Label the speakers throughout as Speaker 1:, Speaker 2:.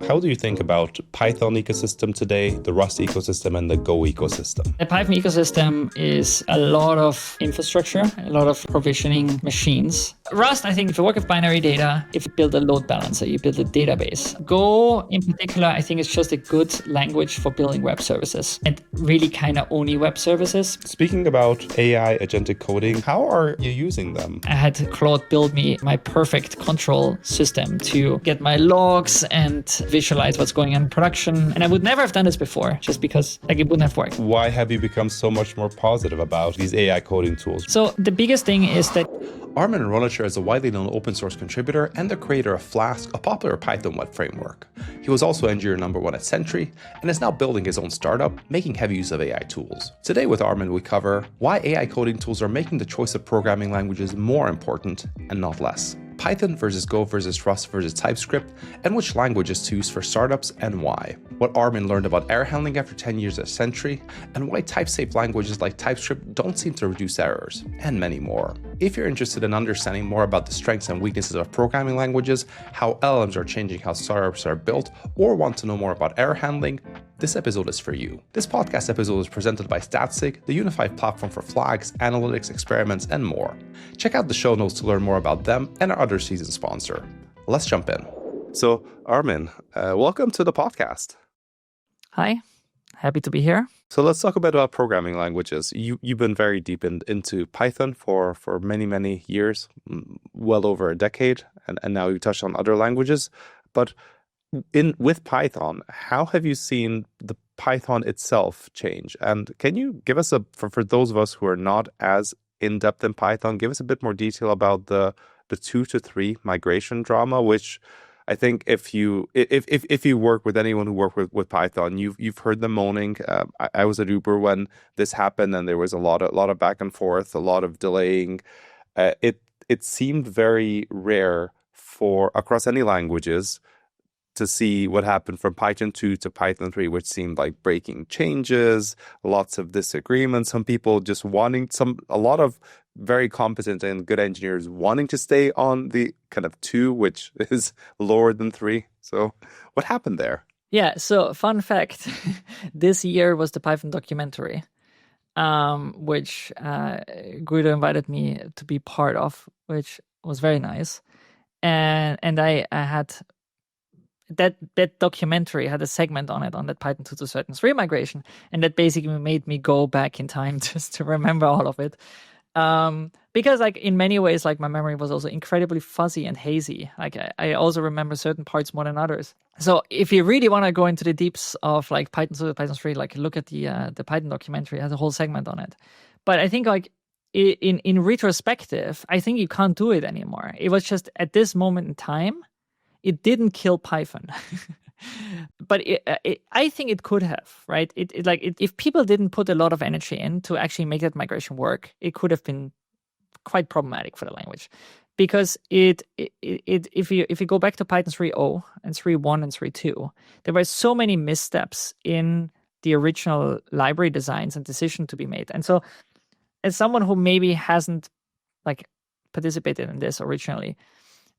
Speaker 1: How do you think about Python ecosystem today, the Rust ecosystem, and the Go ecosystem?
Speaker 2: The Python ecosystem is a lot of infrastructure, a lot of provisioning machines. Rust, I think if you work with binary data, if you build a load balancer, you build a database. Go, in particular, I think it's just a good language for building web services and really kind of only web services.
Speaker 1: Speaking about AI agentic coding, how are you using them?
Speaker 2: I had Claude build me my perfect control system to get my logs and visualize what's going on in production. And I would never have done this before just because it wouldn't have worked.
Speaker 1: Why have you become so much more positive about these AI coding tools?
Speaker 2: So the biggest thing is that
Speaker 1: Armin Ronacher is a widely known open source contributor and the creator of Flask, a popular Python web framework. He was also engineer number 1 at Sentry and is now building his own startup, making heavy use of AI tools. Today with Armin, we cover why AI coding tools are making the choice of programming languages more important and not less. Python versus Go versus Rust versus TypeScript, and which languages to use for startups and why. What Armin learned about error handling after 10 years at Sentry, and why type-safe languages like TypeScript don't seem to reduce errors, and many more. If you're interested in understanding more about the strengths and weaknesses of programming languages, how LLMs are changing how startups are built, or want to know more about error handling, this episode is for you. This podcast episode is presented by Statsig, the unified platform for flags, analytics, experiments, and more. Check out the show notes to learn more about them and our other season sponsor. Let's jump in. So, Armin, welcome to the podcast.
Speaker 2: Hi, happy to be here.
Speaker 1: So let's talk a bit about programming languages. You've been very deep into Python for many years, well over a decade, and now you touched on other languages. But with Python, how have you seen the Python itself change? And can you give us for those of us who are not as in-depth in Python, give us a bit more detail about the 2 to 3 migration drama, which I think if you work with anyone who worked with Python, you've heard them moaning. I was at Uber when this happened, and there was a lot of back and forth, a lot of delaying. It seemed very rare for across any languages to see what happened from Python 2 to Python 3, which seemed like breaking changes, lots of disagreements, some people just a lot of very competent and good engineers wanting to stay on the kind of 2, which is lower than 3. So what happened there?
Speaker 2: Yeah, so fun fact, this year was the Python documentary, which Guido invited me to be part of, which was very nice. And I had... That documentary had a segment on it, on that Python 2 to certain 3 migration, and that basically made me go back in time just to remember all of it. Because in many ways, my memory was also incredibly fuzzy and hazy. I also remember certain parts more than others. So if you really want to go into the deeps of Python 2 to Python 3, look at the Python documentary. It has a whole segment on it. But I think in retrospective, I think you can't do it anymore. It was just at this moment in time, it didn't kill Python, but I think it could have, right? If people didn't put a lot of energy in to actually make that migration work, it could have been quite problematic for the language, because if you go back to Python 3.0 and 3.1 and 3.2, there were so many missteps in the original library designs and decision to be made. And so, as someone who maybe hasn't participated in this originally,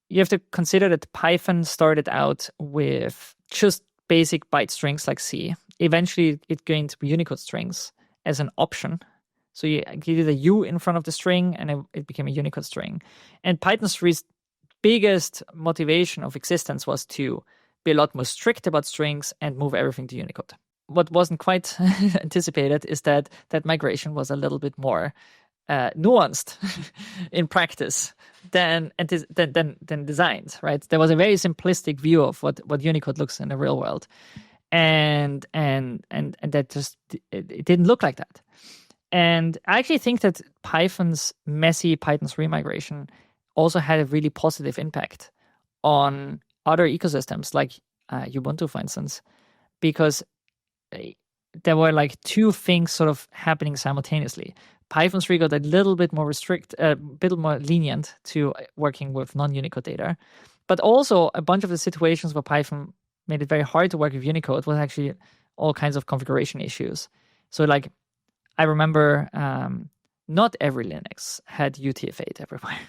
Speaker 2: you have to consider that Python started out with just basic byte strings like C. Eventually, it gained Unicode strings as an option. So you did a U in front of the string, and it became a Unicode string. And Python 3's biggest motivation of existence was to be a lot more strict about strings and move everything to Unicode. What wasn't quite anticipated is that migration was a little bit more nuanced in practice than designed, right? There was a very simplistic view of what Unicode looks in the real world, and that just it didn't look like that. And I actually think that Python's messy Python 3 migration also had a really positive impact on other ecosystems like Ubuntu, for instance, because there were 2 things sort of happening simultaneously. Python 3 got a little bit more a bit more lenient to working with non-Unicode data. But also a bunch of the situations where Python made it very hard to work with Unicode was actually all kinds of configuration issues. So I remember not every Linux had UTF-8 everywhere.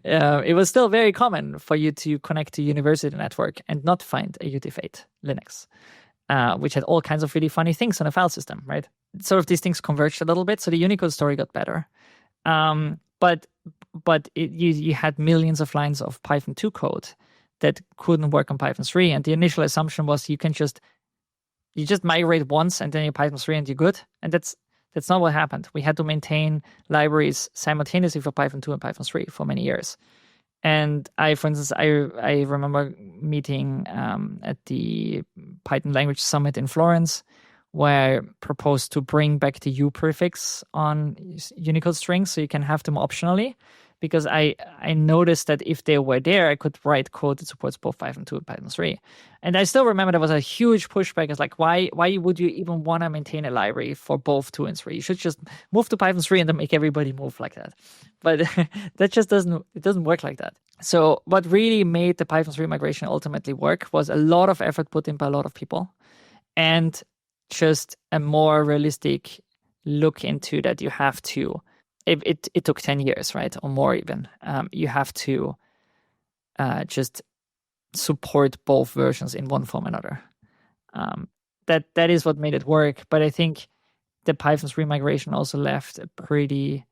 Speaker 2: it was still very common for you to connect to university network and not find a UTF-8 Linux, which had all kinds of really funny things on a file system, right? Sort of these things converged a little bit, so the Unicode story got better. But you had millions of lines of Python 2 code that couldn't work on Python 3, and the initial assumption was you just migrate once and then you Python 3 and you're good, and that's not what happened. We had to maintain libraries simultaneously for Python 2 and Python 3 for many years. And for instance, I remember meeting at the Python Language Summit in Florence, where I proposed to bring back the U prefix on Unicode strings so you can have them optionally, because I noticed that if they were there, I could write code that supports both Python 2 and Python 3. And I still remember there was a huge pushback. It's like, why would you even want to maintain a library for both 2 and 3? You should just move to Python 3 and then make everybody move like that. But that just doesn't work like that. So what really made the Python 3 migration ultimately work was a lot of effort put in by a lot of people, and just a more realistic look into that you have to. It took 10 years, right, or more even. You have to just support both versions in one form or another. That is what made it work. But I think the Python 3 migration also left a pretty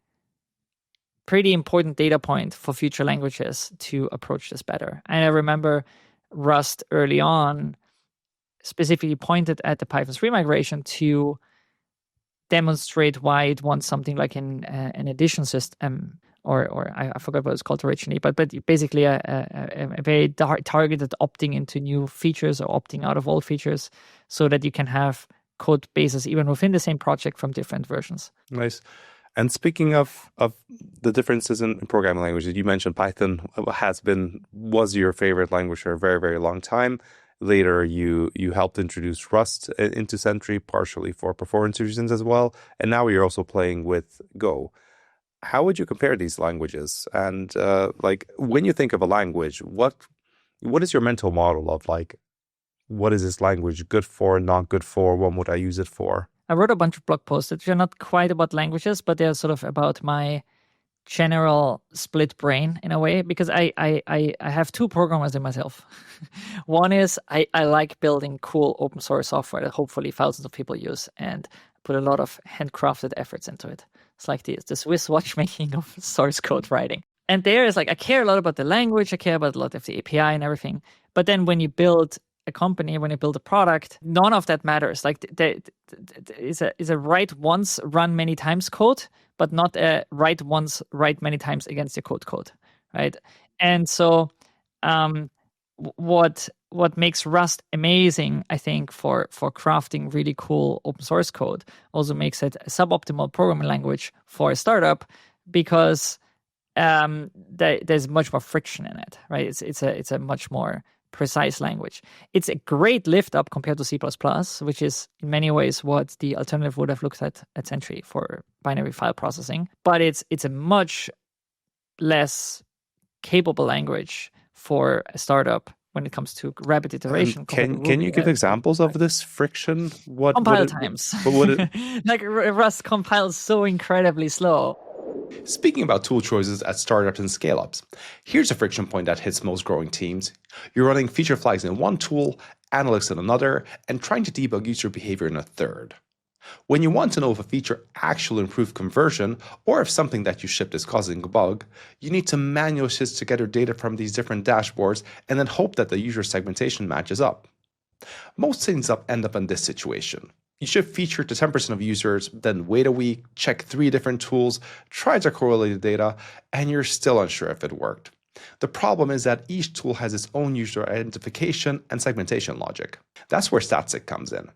Speaker 2: important data point for future languages to approach this better. And I remember Rust early on specifically pointed at the Python 3 migration to demonstrate why it wants something like an addition system, or I forgot what it's called originally, but basically a very targeted opting into new features or opting out of old features, so that you can have code bases even within the same project from different versions.
Speaker 1: Nice. And speaking of the differences in programming languages, you mentioned Python was your favorite language for a very, very long time. Later, you helped introduce Rust into Sentry, partially for performance reasons as well. And now you're also playing with Go. How would you compare these languages? And when you think of a language, what is your mental model of what is this language good for, not good for? What would I use it for?
Speaker 2: I wrote a bunch of blog posts that are not quite about languages, but they're sort of about my general split brain in a way, because I have two programmers in myself. One is I like building cool open source software that hopefully thousands of people use, and put a lot of handcrafted efforts into it. It's like the Swiss watchmaking of source code writing. And there is I care a lot about the language, I care about a lot of the API and everything. But then when you build a company, when you build a product, none of that matters. Is a write once, run many times code, but not a write once, write many times against your code, right? And so what makes Rust amazing, I think, for crafting really cool open source code, also makes it a suboptimal programming language for a startup, because there's much more friction in it, right? It's a much more precise language. It's a great lift up compared to C++, which is in many ways what the alternative would have looked at Sentry for binary file processing. But it's a much less capable language for a startup when it comes to rapid iteration.
Speaker 1: Can you give examples of this friction?
Speaker 2: Compile times. Rust compiles so incredibly slow.
Speaker 1: Speaking about tool choices at startups and scale-ups, here's a friction point that hits most growing teams. You're running feature flags in one tool, analytics in another, and trying to debug user behavior in a third. When you want to know if a feature actually improved conversion, or if something that you shipped is causing a bug, you need to manually stitch together data from these different dashboards and then hope that the user segmentation matches up. Most things end up in this situation. You ship feature to 10% of users, then wait a week, check 3 different tools, try to correlate the data, and you're still unsure if it worked. The problem is that each tool has its own user identification and segmentation logic. That's where Statsig comes in.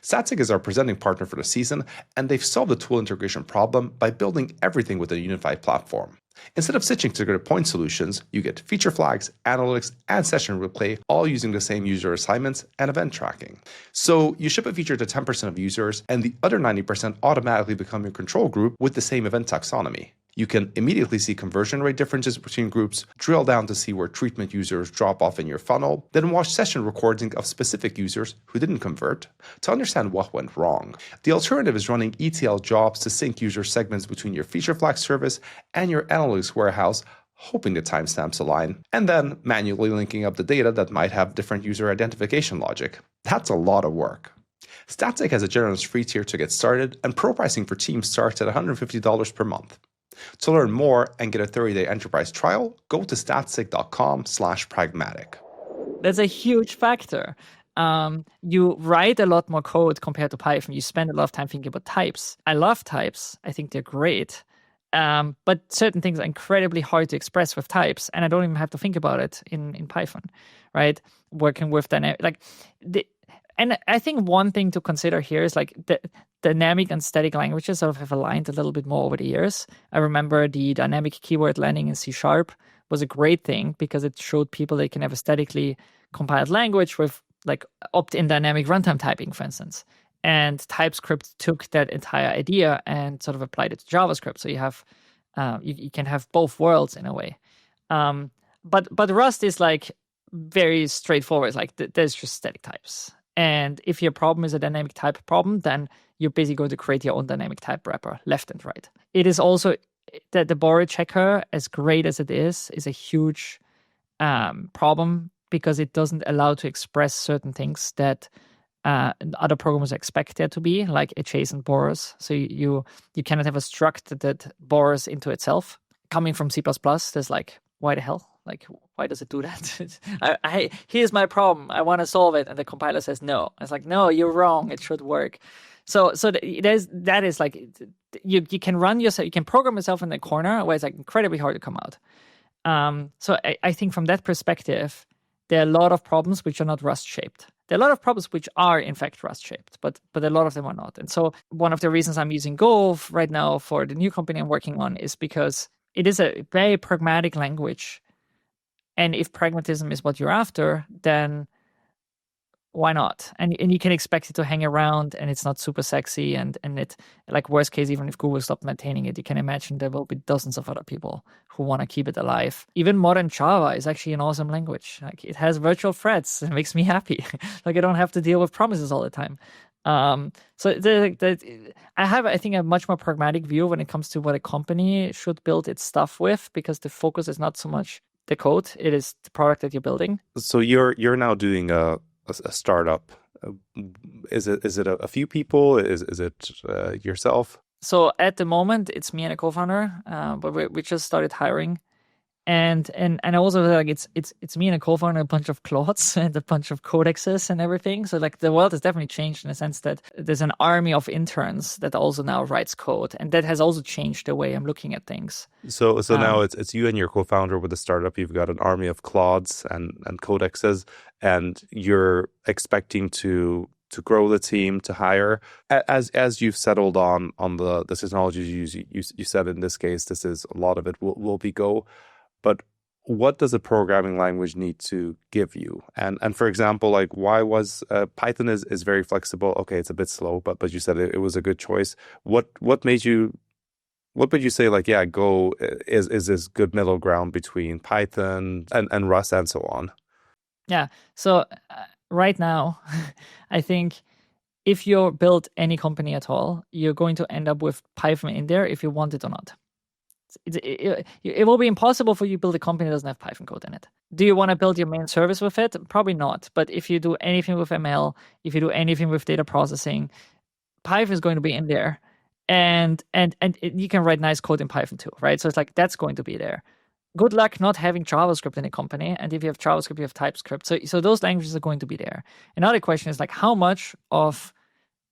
Speaker 1: Statsig is our presenting partner for the season, and they've solved the tool integration problem by building everything with a unified platform. Instead of stitching together point solutions, you get feature flags, analytics, and session replay, all using the same user assignments and event tracking. So you ship a feature to 10% of users, and the other 90% automatically become your control group with the same event taxonomy. You can immediately see conversion rate differences between groups, drill down to see where treatment users drop off in your funnel, then watch session recording of specific users who didn't convert to understand what went wrong. The alternative is running ETL jobs to sync user segments between your feature flag service and your analytics warehouse, hoping the timestamps align, and then manually linking up the data that might have different user identification logic. That's a lot of work. Statsig has a generous free tier to get started, and pro pricing for teams starts at $150 per month. To learn more and get a 30-day enterprise trial, go to statsig.com/pragmatic.
Speaker 2: That's a huge factor. You write a lot more code compared to Python. You spend a lot of time thinking about types. I love types. I think they're great. But certain things are incredibly hard to express with types, and I don't even have to think about it in Python, right? Working with dynamic, and I think one thing to consider here is like the dynamic and static languages sort of have aligned a little bit more over the years. I remember the dynamic keyword landing in C# was a great thing because it showed people they can have a statically compiled language with like opt-in dynamic runtime typing, for instance. And TypeScript took that entire idea and sort of applied it to JavaScript. So you have you can have both worlds in a way. But Rust is like very straightforward. It's like there's just static types. And if your problem is a dynamic type problem, then you're basically going to create your own dynamic type wrapper left and right. It is also that the borrow checker, as great as it is a huge problem because it doesn't allow to express certain things that other programmers expect there to be, like adjacent borrows. So you cannot have a struct that borrows into itself. Coming from C++, there's like, why the hell? Like, why does it do that? Here's my problem. I want to solve it. And the compiler says no. It's like, no, you're wrong. It should work. So that is like, you can run yourself, you can program yourself in the corner where it's like incredibly hard to come out. So I think from that perspective, there are a lot of problems which are not Rust shaped. There are a lot of problems which are in fact Rust shaped, but a lot of them are not. And so one of the reasons I'm using Go right now for the new company I'm working on is because it is a very pragmatic language. And if pragmatism is what you're after, then why not? And you can expect it to hang around, and it's not super sexy. And it, like worst case, even if Google stopped maintaining it, you can imagine there will be dozens of other people who want to keep it alive. Even modern Java is actually an awesome language. Like it has virtual threads. It makes me happy. Like I don't have to deal with promises all the time. So I have, I think, a much more pragmatic view when it comes to what a company should build its stuff with, because the focus is not so much the code, it is the product that you're building.
Speaker 1: So you're now doing a startup. Is it a few people? Is it yourself?
Speaker 2: So at the moment, it's me and a co-founder, but we just started hiring. And I also like it's me and a co-founder, a bunch of Claudes and a bunch of codexes and everything. So like the world has definitely changed in the sense that there's an army of interns that also now writes code, and that has also changed the way I'm looking at things.
Speaker 1: So now it's you and your co-founder with the startup. You've got an army of Claudes and codexes, and you're expecting to grow the team, to hire as you've settled on the technologies you said in this case. This is a lot of it will be Go. But what does a programming language need to give you? And for example, like why was Python is very flexible. Okay, it's a bit slow, but you said it was a good choice. What made you say like, yeah, Go is this good middle ground between Python and Rust and so on?
Speaker 2: Yeah. So right now, I think if you build any company at all, you're going to end up with Python in there if you want it or not. It will be impossible for you to build a company that doesn't have Python code in it. Do you want to build your main service with it? Probably not. But if you do anything with ML, if you do anything with data processing, Python is going to be in there. And you can write nice code in Python too, right? So it's like, that's going to be there. Good luck not having JavaScript in a company. And if you have JavaScript, you have TypeScript. So those languages are going to be there. Another question is like, how much of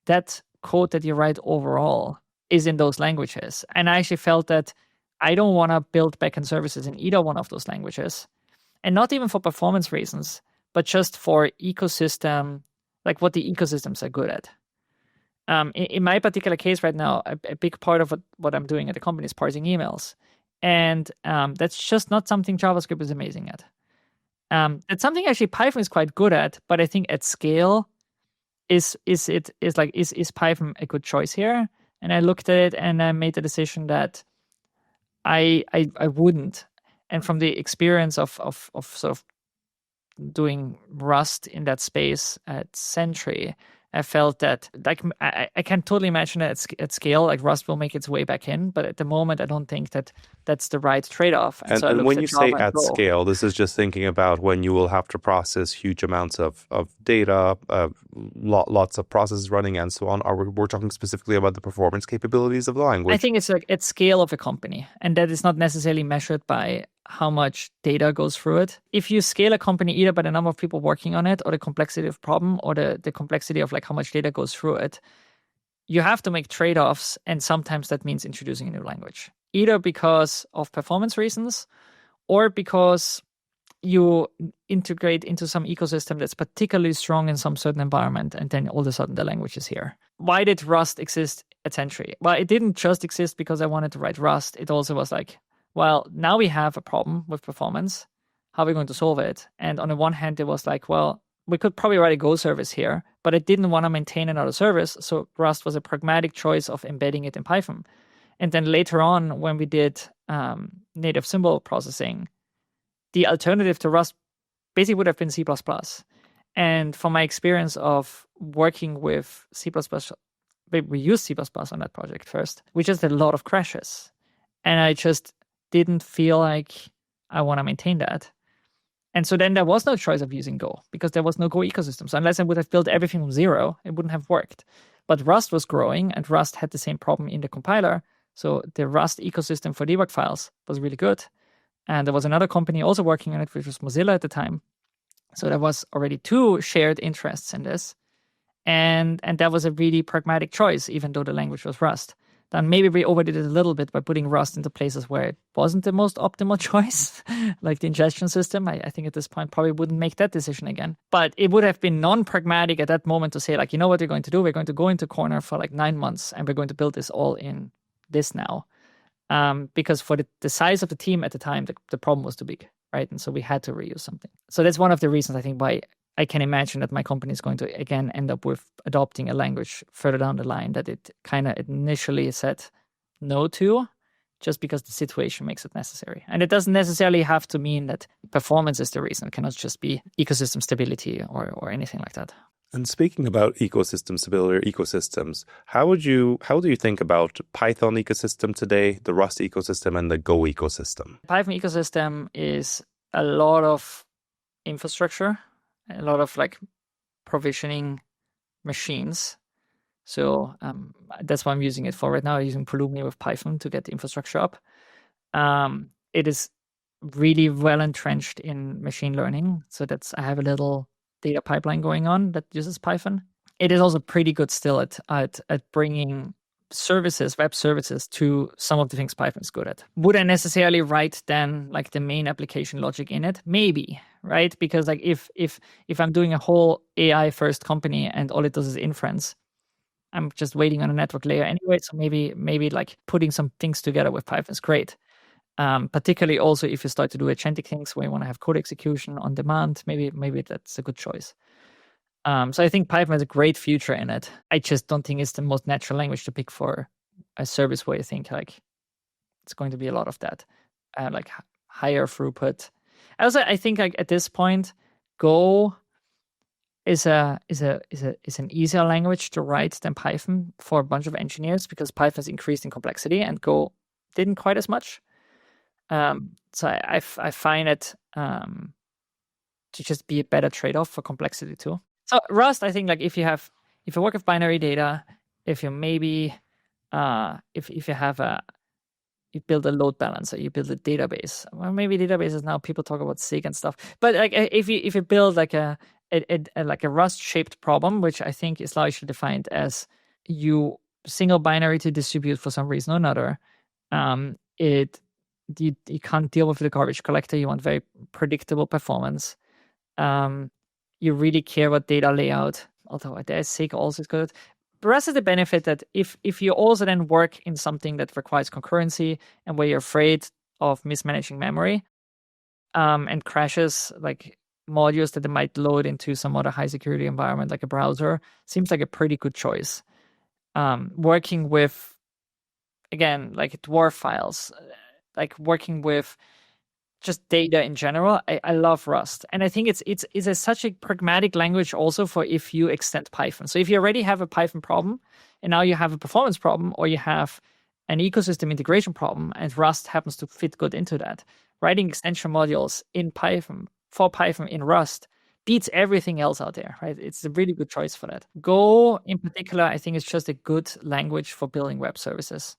Speaker 2: that code that you write overall is in those languages? And I actually felt that I don't want to build backend services in either one of those languages. And not even for performance reasons, but just for ecosystem, like what the ecosystems are good at. In my particular case right now, a big part of what I'm doing at the company is parsing emails. And that's just not something JavaScript is amazing at. It's something actually Python is quite good at, but I think at scale, is Python a good choice here? And I looked at it and I made the decision that I wouldn't. And from the experience of sort of doing Rust in that space at Sentry, I felt that like I can totally imagine that at scale, like Rust will make its way back in, but at the moment, I don't think that that's the right trade-off. And so I
Speaker 1: And
Speaker 2: looked
Speaker 1: when
Speaker 2: at
Speaker 1: you say
Speaker 2: Java and
Speaker 1: at
Speaker 2: Go.
Speaker 1: scale, this is just thinking about when you will have to process huge amounts of data, lots of processes running, and so on. We're talking specifically about the performance capabilities of the language?
Speaker 2: I think it's like at scale of a company, and that is not necessarily measured by how much data goes through it. If you scale a company either by the number of people working on it or the complexity of problem or the complexity of like how much data goes through it, you have to make trade-offs, and sometimes that means introducing a new language, either because of performance reasons or because you integrate into some ecosystem that's particularly strong in some certain environment, and then all of a sudden the language is here. Why did Rust exist at Sentry? Well, it didn't just exist because I wanted to write Rust. It also was like, well, now we have a problem with performance. How are we going to solve it? And on the one hand, it was like, well, we could probably write a Go service here, but I didn't want to maintain another service. So Rust was a pragmatic choice of embedding it in Python. And then later on, when we did native symbol processing, the alternative to Rust basically would have been C++. And from my experience of working with C++, we used C++ on that project first. We just had a lot of crashes. And I just didn't feel like I want to maintain that. And so then there was no choice of using Go because there was no Go ecosystem. So unless I would have built everything from zero, it wouldn't have worked. But Rust was growing, and Rust had the same problem in the compiler. So the Rust ecosystem for debug files was really good. And there was another company also working on it, which was Mozilla at the time. So there was already two shared interests in this. And that was a really pragmatic choice, even though the language was Rust. Then maybe we overdid it a little bit by putting Rust into places where it wasn't the most optimal choice, like the ingestion system. I think at this point probably wouldn't make that decision again. But it would have been non-pragmatic at that moment to say, like, you know what we're going to do? We're going to go into corner for like 9 months, and we're going to build this all in this now. Because for the size of the team at the time, the problem was too big, right? And so we had to reuse something. So that's one of the reasons I think why I can imagine that my company is going to, again, end up with adopting a language further down the line that it kind of initially said no to, just because the situation makes it necessary. And it doesn't necessarily have to mean that performance is the reason. It cannot just be ecosystem stability or anything like that.
Speaker 1: And speaking about ecosystem stability or ecosystems, how do you think about Python ecosystem today, the Rust ecosystem, and the Go ecosystem?
Speaker 2: Python ecosystem is a lot of infrastructure, a lot of like provisioning machines. So that's what I'm using it for right now. I'm using Pulumi with Python to get the infrastructure up. It is really well entrenched in machine learning. So I have a little data pipeline going on that uses Python. It is also pretty good still at bringing services, web services, to some of the things Python is good at. Would I necessarily write then like the main application logic in it? Maybe, right? Because like if I'm doing a whole AI first company and all it does is inference, I'm just waiting on a network layer anyway. So maybe like putting some things together with Python is great. Particularly also if you start to do agentic things where you want to have code execution on demand, maybe that's a good choice. So I think Python has a great future in it. I just don't think it's the most natural language to pick for a service where you think like it's going to be a lot of that, like higher throughput. Also, I think like at this point, Go is an easier language to write than Python for a bunch of engineers because Python has increased in complexity and Go didn't quite as much. So I find it to just be a better trade-off for complexity too. So Rust, I think like if you work with binary data, if you maybe if you build a load balancer, you build a database. Well, maybe databases now people talk about SIG and stuff. But like if you build like a Rust-shaped problem, which I think is largely defined as you single binary to distribute for some reason or another, you can't deal with the garbage collector. You want very predictable performance. You really care about data layout, although there's SIG also is good. The rest is the benefit that if you also then work in something that requires concurrency and where you're afraid of mismanaging memory and crashes, like modules that they might load into some other high security environment like a browser, seems like a pretty good choice. Working with, again, like dwarf files, like working with just data in general, I love Rust. And I think it's such a pragmatic language also for if you extend Python. So if you already have a Python problem and now you have a performance problem, or you have an ecosystem integration problem, and Rust happens to fit good into that, writing extension modules in Python for Python in Rust beats everything else out there, right? It's a really good choice for that. Go in particular, I think, is just a good language for building web services,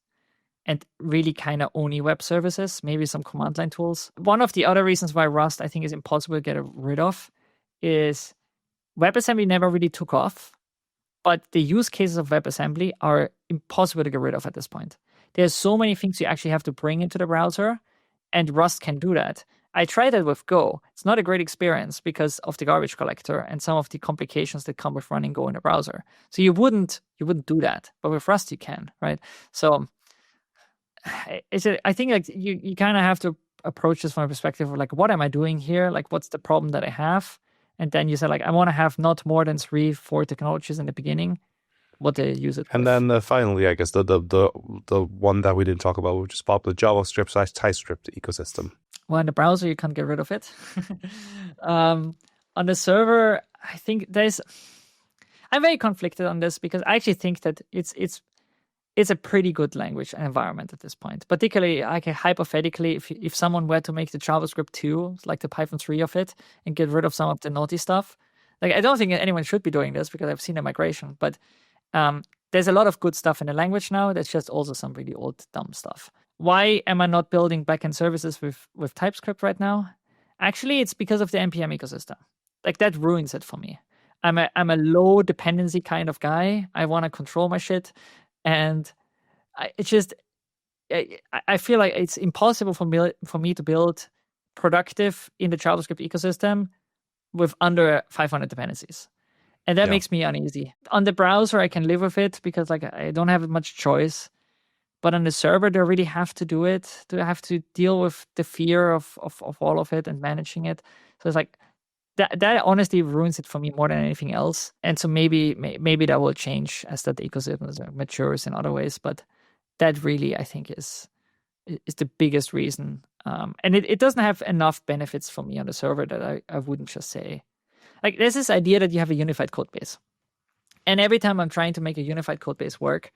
Speaker 2: and really kind of only web services, maybe some command line tools. One of the other reasons why Rust, I think, is impossible to get rid of is WebAssembly never really took off, but the use cases of WebAssembly are impossible to get rid of at this point. There's so many things you actually have to bring into the browser, and Rust can do that. I tried that with Go. It's not a great experience because of the garbage collector and some of the complications that come with running Go in the browser. So you wouldn't do that, but with Rust you can, right? So I think like you kind of have to approach this from a perspective of like, what am I doing here? Like, what's the problem that I have? And then you say like, I want to have not more than 3-4 technologies in the beginning. What they use it
Speaker 1: and
Speaker 2: with.
Speaker 1: then finally, I guess the one that we didn't talk about, which is the JavaScript/TypeScript ecosystem.
Speaker 2: Well, in the browser, you can't get rid of it. On the server, I think I'm very conflicted on this because I actually think that it's a pretty good language and environment at this point. Particularly, like hypothetically, if someone were to make the JavaScript 2, like the Python 3 of it, and get rid of some of the naughty stuff, like I don't think anyone should be doing this because I've seen a migration, but there's a lot of good stuff in the language now. There's just also some really old, dumb stuff. Why am I not building backend services with TypeScript right now? Actually, it's because of the NPM ecosystem. Like that ruins it for me. I'm a low dependency kind of guy. I want to control my shit, and I feel like it's impossible for me to build productive in the JavaScript ecosystem with under 500 dependencies. And that makes me uneasy. On the browser, I can live with it because like I don't have much choice. But on the server, they really have to do it. They have to deal with the fear of all of it and managing it. So it's like that honestly ruins it for me more than anything else. And so maybe that will change as that ecosystem matures in other ways. But that really, I think, is the biggest reason. And it doesn't have enough benefits for me on the server that I wouldn't just say. Like there's this idea that you have a unified code base. And every time I'm trying to make a unified code base work,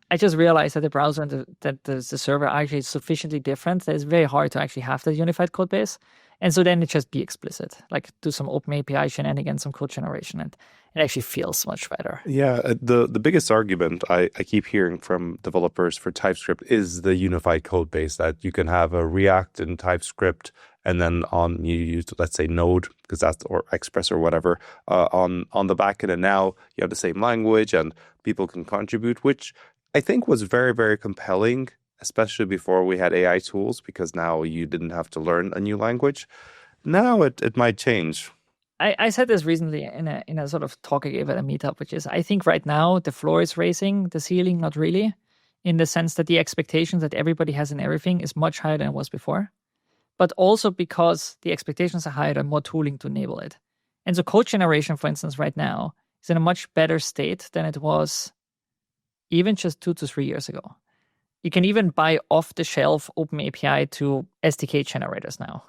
Speaker 2: I just realized that the browser and the server are actually sufficiently different that it's very hard to actually have that unified code base. And so then it just be explicit, like do some open API shenanigans, some code generation, and it actually feels much better.
Speaker 1: Yeah, the biggest argument I keep hearing from developers for TypeScript is the unified code base, that you can have a React and TypeScript, and then you use, let's say, Node, because that's, or Express or whatever, on the back end, and now you have the same language and people can contribute, which I think was very, very compelling, especially before we had AI tools, because now you didn't have to learn a new language. Now it might change.
Speaker 2: I said this recently in a sort of talk I gave at a meetup, which is I think right now the floor is raising, the ceiling not really, in the sense that the expectations that everybody has in everything is much higher than it was before. But also because the expectations are higher and more tooling to enable it. And so code generation, for instance, right now is in a much better state than it was even just 2 to 3 years ago. You can even buy off-the-shelf open API to SDK generators now,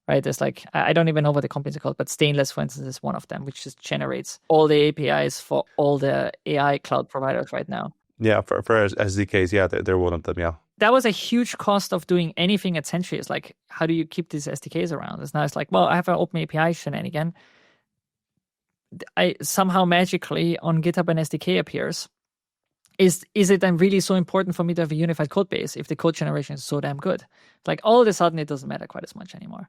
Speaker 2: right? There's like, I don't even know what the companies are called, but Stainless, for instance, is one of them, which just generates all the APIs for all the AI cloud providers right now.
Speaker 1: Yeah, for SDKs, yeah, they're one of them, yeah.
Speaker 2: That was a huge cost of doing anything at Sentry. It's like, how do you keep these SDKs around? It's now it's like, well, I have an open API shenanigan. I somehow magically on GitHub an SDK appears. Is it then really so important for me to have a unified code base if the code generation is so damn good? Like all of a sudden, it doesn't matter quite as much anymore.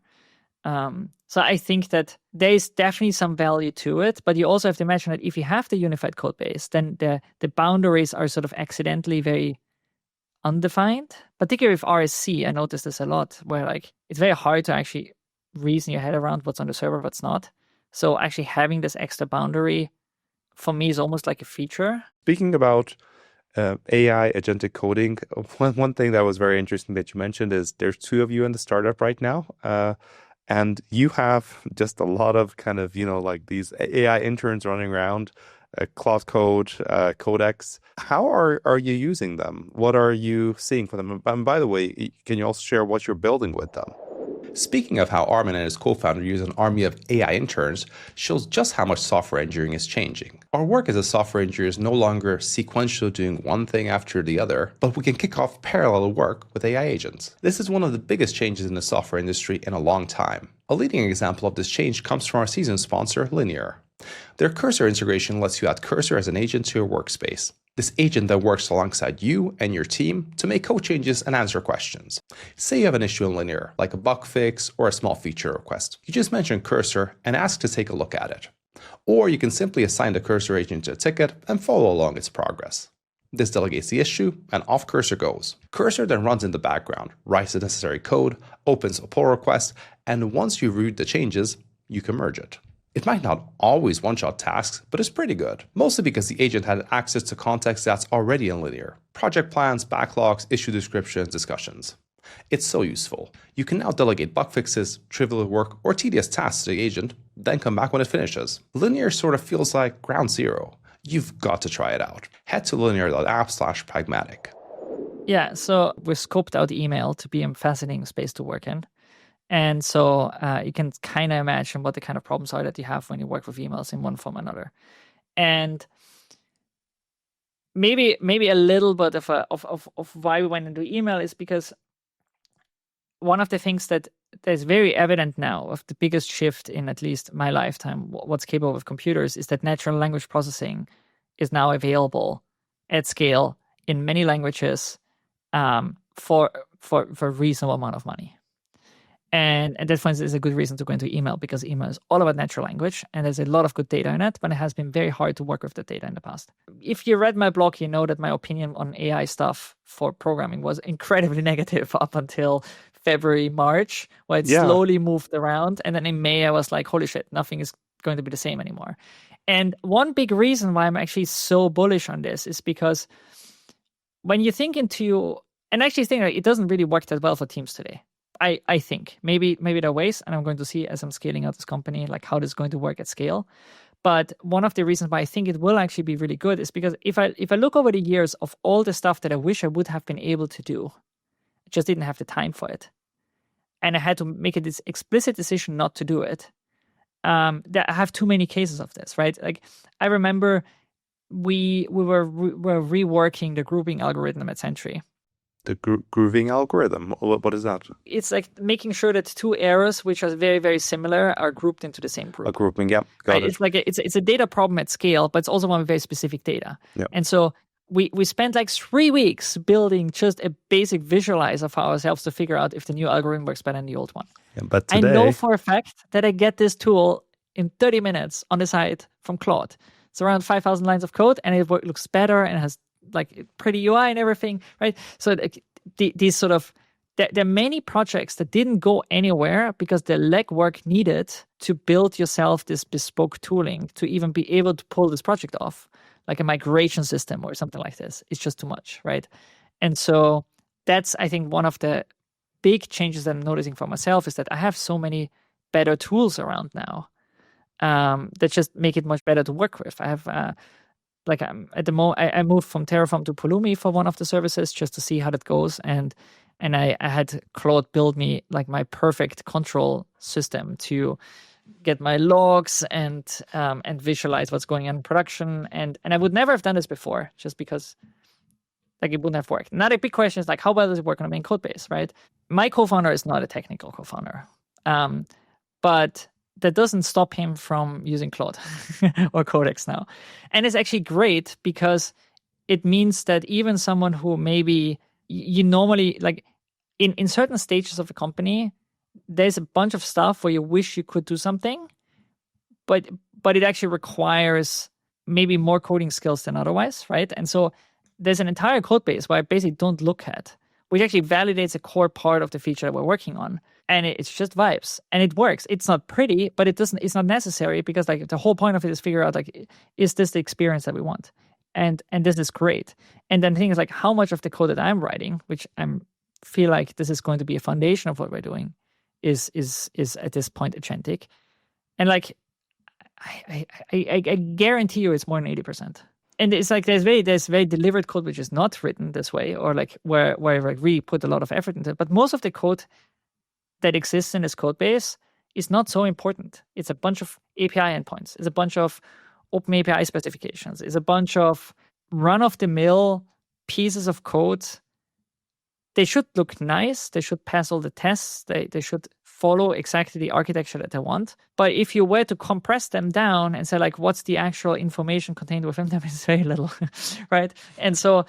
Speaker 2: So I think that there is definitely some value to it, but you also have to imagine that if you have the unified code base, then the boundaries are sort of accidentally very undefined, particularly with RSC. I noticed this a lot, where like it's very hard to actually reason your head around what's on the server, what's not. So actually having this extra boundary for me is almost like a feature.
Speaker 1: Speaking about AI agentic coding, one thing that was very interesting that you mentioned is there's 2 of you in the startup right now, and you have just a lot of kind of, like these AI interns running around, Cloud Code, Codex. How are you using them? What are you seeing for them? And by the way, can you also share what you're building with them? Speaking of how Armin and his co-founder use an army of AI interns shows just how much software engineering is changing. Our work as a software engineer is no longer sequential doing one thing after the other, but we can kick off parallel work with AI agents. This is one of the biggest changes in the software industry in a long time. A leading example of this change comes from our season sponsor, Linear. Their Cursor integration lets you add Cursor as an agent to your workspace. This agent then works alongside you and your team to make code changes and answer questions. Say you have an issue in Linear, like a bug fix or a small feature request. You just mention Cursor and ask to take a look at it. Or you can simply assign the Cursor agent to a ticket and follow along its progress. This delegates the issue, and off Cursor goes. Cursor then runs in the background, writes the necessary code, opens a pull request, and once you've reviewed the changes, you can merge it. It might not always one-shot tasks, but it's pretty good, mostly because the agent had access to context that's already in Linear. Project plans, backlogs, issue descriptions, discussions. It's so useful. You can now delegate bug fixes, trivial work, or tedious tasks to the agent, then come back when it finishes. Linear sort of feels like ground zero. You've got to try it out. Head to linear.app/pragmatic.
Speaker 2: Yeah, so we scoped out email to be a fascinating space to work in. And so you can kind of imagine what the kind of problems are that you have when you work with emails in one form or another. And maybe a little bit of why we went into email is because one of the things that is very evident now of the biggest shift in at least my lifetime, what's capable with computers, is that natural language processing is now available at scale in many languages for a reasonable amount of money. And that, for instance, is a good reason to go into email, because email is all about natural language and there's a lot of good data in it, but it has been very hard to work with the data in the past. If you read my blog, you know that my opinion on AI stuff for programming was incredibly negative up until February, March, where it slowly moved around. And then in May, I was like, holy shit, nothing is going to be the same anymore. And one big reason why I'm actually so bullish on this is because when you think into, and actually think like, it doesn't really work that well for teams today. I think maybe there are ways, and I'm going to see as I'm scaling out this company, like how this is going to work at scale. But one of the reasons why I think it will actually be really good is because if I look over the years of all the stuff that I wish I would have been able to do, I just didn't have the time for it, and I had to make this explicit decision not to do it. That I have too many cases of this, right? Like I remember we were reworking the grouping algorithm at Sentry.
Speaker 1: The grooving algorithm, what is that?
Speaker 2: It's like making sure that two errors which are very, very similar are grouped into the same group.
Speaker 1: A grouping, yeah, got
Speaker 2: right?
Speaker 1: it.
Speaker 2: It's like it's a data problem at scale, but it's also one with very specific data.
Speaker 1: Yeah.
Speaker 2: And so we spent like 3 weeks building just a basic visualizer for ourselves to figure out if the new algorithm works better than the old one.
Speaker 1: Yeah, but today,
Speaker 2: I know for a fact that I get this tool in 30 minutes on the side from Claude. It's around 5,000 lines of code, and it looks better and has like pretty UI and everything, right? So these sort of, there are many projects that didn't go anywhere because the legwork needed to build yourself this bespoke tooling to even be able to pull this project off, like a migration system or something like this. It's just too much, right? And so that's, I think, one of the big changes that I'm noticing for myself is that I have so many better tools around now that just make it much better to work with. I have at the moment, I moved from Terraform to Pulumi for one of the services just to see how that goes, and I had Claude build me like my perfect control system to get my logs and visualize what's going on in production, and I would never have done this before just because like it wouldn't have worked. Now the big question is like, how well does it work on a main code base, right? My co-founder is not a technical co-founder, but that doesn't stop him from using Claude or Codex now. And it's actually great because it means that even someone who maybe you normally, like in certain stages of a company, there's a bunch of stuff where you wish you could do something, but it actually requires maybe more coding skills than otherwise, right? And so there's an entire code base where I basically don't look at, which actually validates a core part of the feature that we're working on. And it's just vibes, and it works. It's not pretty, but it's not necessary because like the whole point of it is figure out like, is this the experience that we want? And this is great. And then the thing is like how much of the code that I'm writing, which I feel like this is going to be a foundation of what we're doing, is at this point agentic. And like I guarantee you it's more than 80%. And it's like there's very delivered code which is not written this way, or like where I like really put a lot of effort into it. But most of the code that exists in this code base is not so important. It's a bunch of API endpoints. It's a bunch of open API specifications. It's a bunch of run-of-the-mill pieces of code. They should look nice. They should pass all the tests. They should follow exactly the architecture that they want. But if you were to compress them down and say, like, what's the actual information contained within them, it's very little, right? And so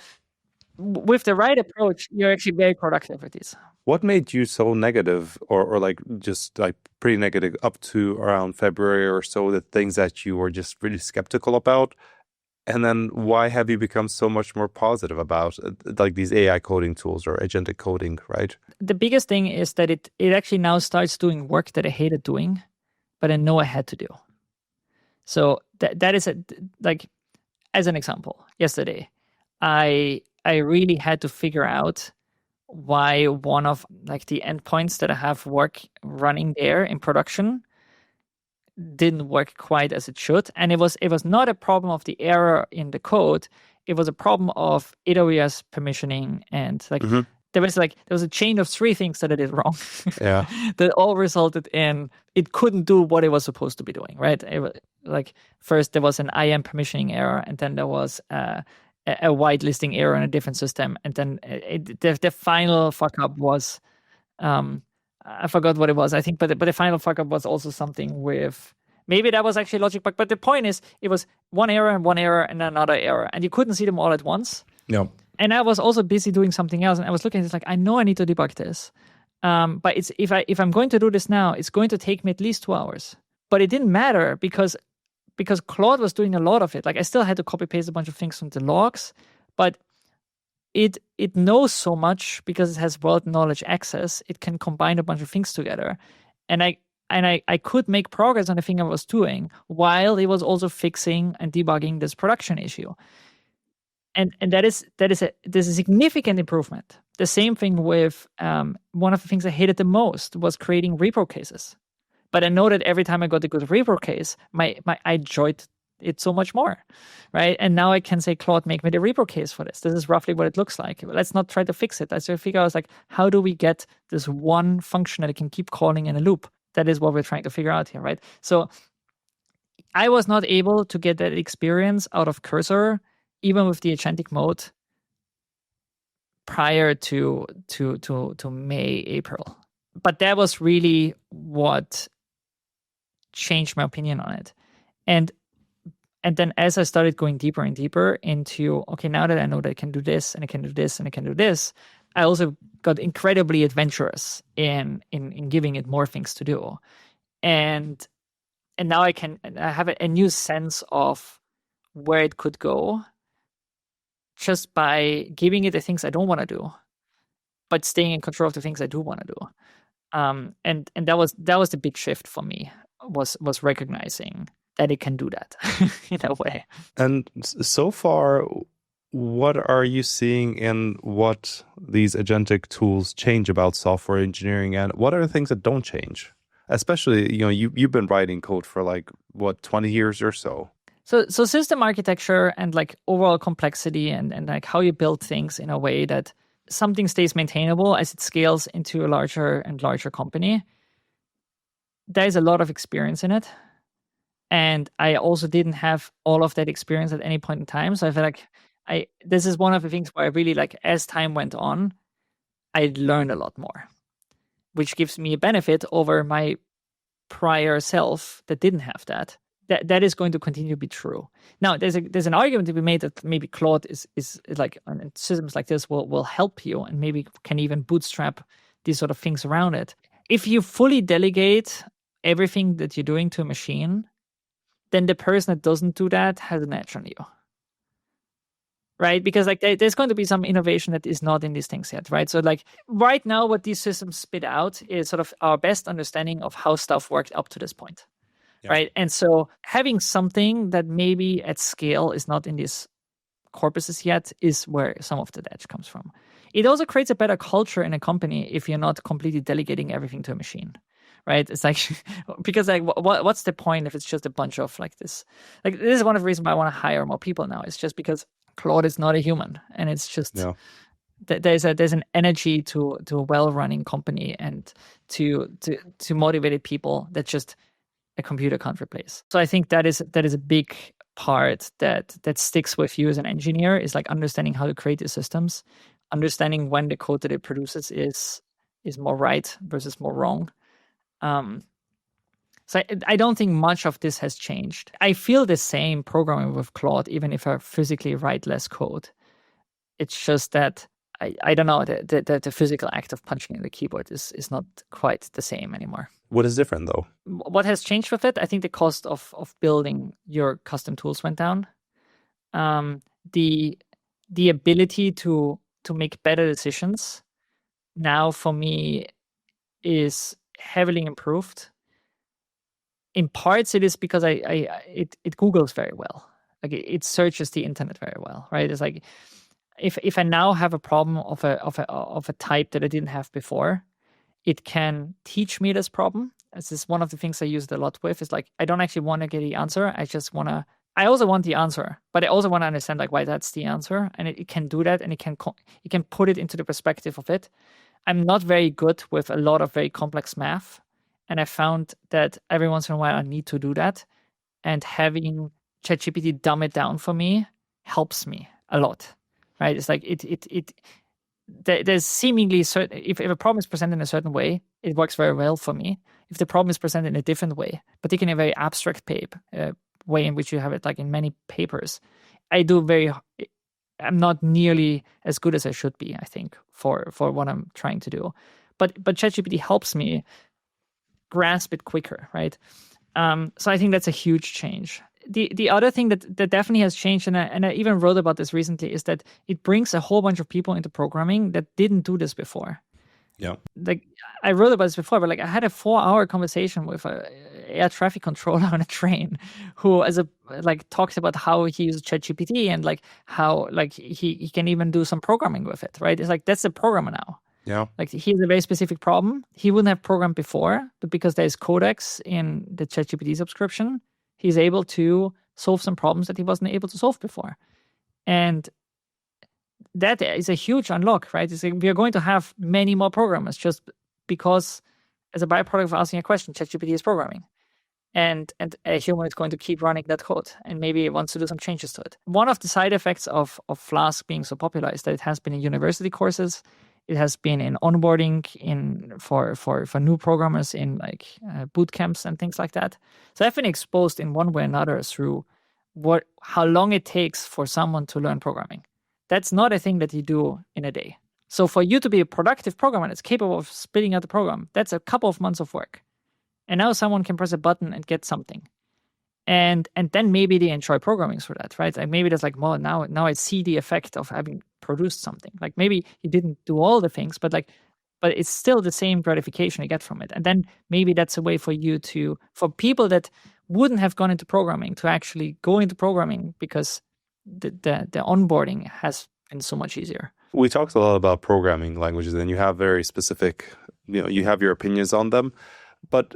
Speaker 2: with the right approach, you're actually very productive with these.
Speaker 1: What made you so negative or like just like pretty negative up to around February or so, the things that you were just really skeptical about? And then why have you become so much more positive about like these AI coding tools or agentic coding, right?
Speaker 2: The biggest thing is that it actually now starts doing work that I hated doing, but I know I had to do. So that is like, as an example, yesterday, I really had to figure out why one of like the endpoints that I have running there in production didn't work quite as it should. And it was not a problem of the error in the code. It was a problem of AWS permissioning and like there was a chain of 3 things that I did wrong.
Speaker 1: Yeah.
Speaker 2: That all resulted in it couldn't do what it was supposed to be doing, right? It was, like, first there was an IAM permissioning error, and then there was a whitelisting error in a different system, and then the final fuck up was I forgot what it was, I think, but the final fuck up was also something with, maybe that was actually a logic bug, but the point is it was one error and another error, and you couldn't see them all at once.
Speaker 1: No.
Speaker 2: And I was also busy doing something else, and I was looking at it like, I know I need to debug this, but it's if I'm going to do this now, it's going to take me at least 2 hours. But it didn't matter because Claude was doing a lot of it. Like, I still had to copy paste a bunch of things from the logs, but it knows so much because it has world knowledge access. It can combine a bunch of things together, and I could make progress on the thing I was doing while it was also fixing and debugging this production issue. And that is a significant improvement. The same thing with one of the things I hated the most was creating repro cases. But I know that every time I got a good repro case, I enjoyed it so much more, right? And now I can say, Claude, make me the repro case for this. This is roughly what it looks like. Let's not try to fix it. Let's figure out, like, how do we get this one function that I can keep calling in a loop? That is what we're trying to figure out here, right? So I was not able to get that experience out of Cursor, even with the agentic mode, prior to May, April. But that was really what changed my opinion on it. And then as I started going deeper and deeper into, okay, now that I know that I can do this and I can do this and I can do this, I also got incredibly adventurous in giving it more things to do. And now I have a new sense of where it could go just by giving it the things I don't want to do, but staying in control of the things I do want to do. And that was the big shift for me, was recognizing that it can do that in a way.
Speaker 1: And so far, what are you seeing in what these agentic tools change about software engineering, and what are the things that don't change? Especially, you've been writing code for 20 years or so.
Speaker 2: So system architecture and like overall complexity and like how you build things in a way that something stays maintainable as it scales into a larger and larger company. There's a lot of experience in it. And I also didn't have all of that experience at any point in time. So I feel like this is one of the things where I really, like, as time went on, I learned a lot more, which gives me a benefit over my prior self that didn't have that. That is going to continue to be true. Now, there's an argument to be made that maybe Claude is like, and systems like this will help you and maybe can even bootstrap these sort of things around it. If you fully delegate everything that you're doing to a machine, then the person that doesn't do that has an edge on you, right? Because like there's going to be some innovation that is not in these things yet, right? So like right now, what these systems spit out is sort of our best understanding of how stuff worked up to this point, right? And so having something that maybe at scale is not in these corpuses yet is where some of the edge comes from. It also creates a better culture in a company if you're not completely delegating everything to a machine. Right? It's like, because like, what's the point if it's just a bunch of like this? Like, this is one of the reasons why I want to hire more people now. It's just because Claude is not a human, and it's just there's an energy to a well-running company and to motivated people that just a computer can't replace. So I think that is a big part that sticks with you as an engineer, is like understanding how to create the systems, understanding when the code that it produces is more right versus more wrong. So I don't think much of this has changed. I feel the same programming with Claude, even if I physically write less code. It's just that I don't know, the physical act of punching in the keyboard is not quite the same anymore.
Speaker 1: What is different though?
Speaker 2: What has changed with it? I think the cost of building your custom tools went down. The ability to make better decisions now for me is heavily improved. In parts, it is because it Googles very well. Like it searches the internet very well, right? It's like if I now have a problem of a type that I didn't have before, it can teach me this problem. This is one of the things I use it a lot with. Is like I don't actually want to get the answer. I also want the answer, but I also want to understand like why that's the answer, and it can do that, and it can put it into the perspective of it. I'm not very good with a lot of very complex math, and I found that every once in a while I need to do that, and having ChatGPT dumb it down for me helps me a lot. Right? It's like there's seemingly certain, if a problem is presented in a certain way, it works very well for me. If the problem is presented in a different way, particularly in a very abstract way in which you have it like in many papers, I'm not nearly as good as I should be, I think, for what I'm trying to do. But ChatGPT helps me grasp it quicker, right? So I think that's a huge change. The other thing that definitely has changed, and I even wrote about this recently, is that it brings a whole bunch of people into programming that didn't do this before.
Speaker 1: Yeah.
Speaker 2: Like I wrote about this before, but like I had a 4-hour conversation with a air traffic controller on a train who talks about how he uses ChatGPT and like how like he can even do some programming with it, right? It's like that's a programmer now.
Speaker 1: Yeah.
Speaker 2: Like he has a very specific problem. He wouldn't have programmed before, but because there's codecs in the ChatGPT subscription, he's able to solve some problems that he wasn't able to solve before. And that is a huge unlock, right? It's like we are going to have many more programmers just because as a byproduct of asking a question, ChatGPT is programming. And a human is going to keep running that code and maybe it wants to do some changes to it. One of the side effects of Flask being so popular is that it has been in university courses. It has been in onboarding for new programmers in like boot camps and things like that. So I've been exposed in one way or another through how long it takes for someone to learn programming. That's not a thing that you do in a day. So for you to be a productive programmer that's capable of spitting out the program, that's a couple of months of work. And now someone can press a button and get something. And then maybe they enjoy programming for that, right? Like maybe there's like, well, now I see the effect of having produced something. Like maybe you didn't do all the things, but it's still the same gratification you get from it. And then maybe that's a way for people that wouldn't have gone into programming to actually go into programming because the onboarding has been so much easier.
Speaker 1: We talked a lot about programming languages and you have very specific, you have your opinions on them, but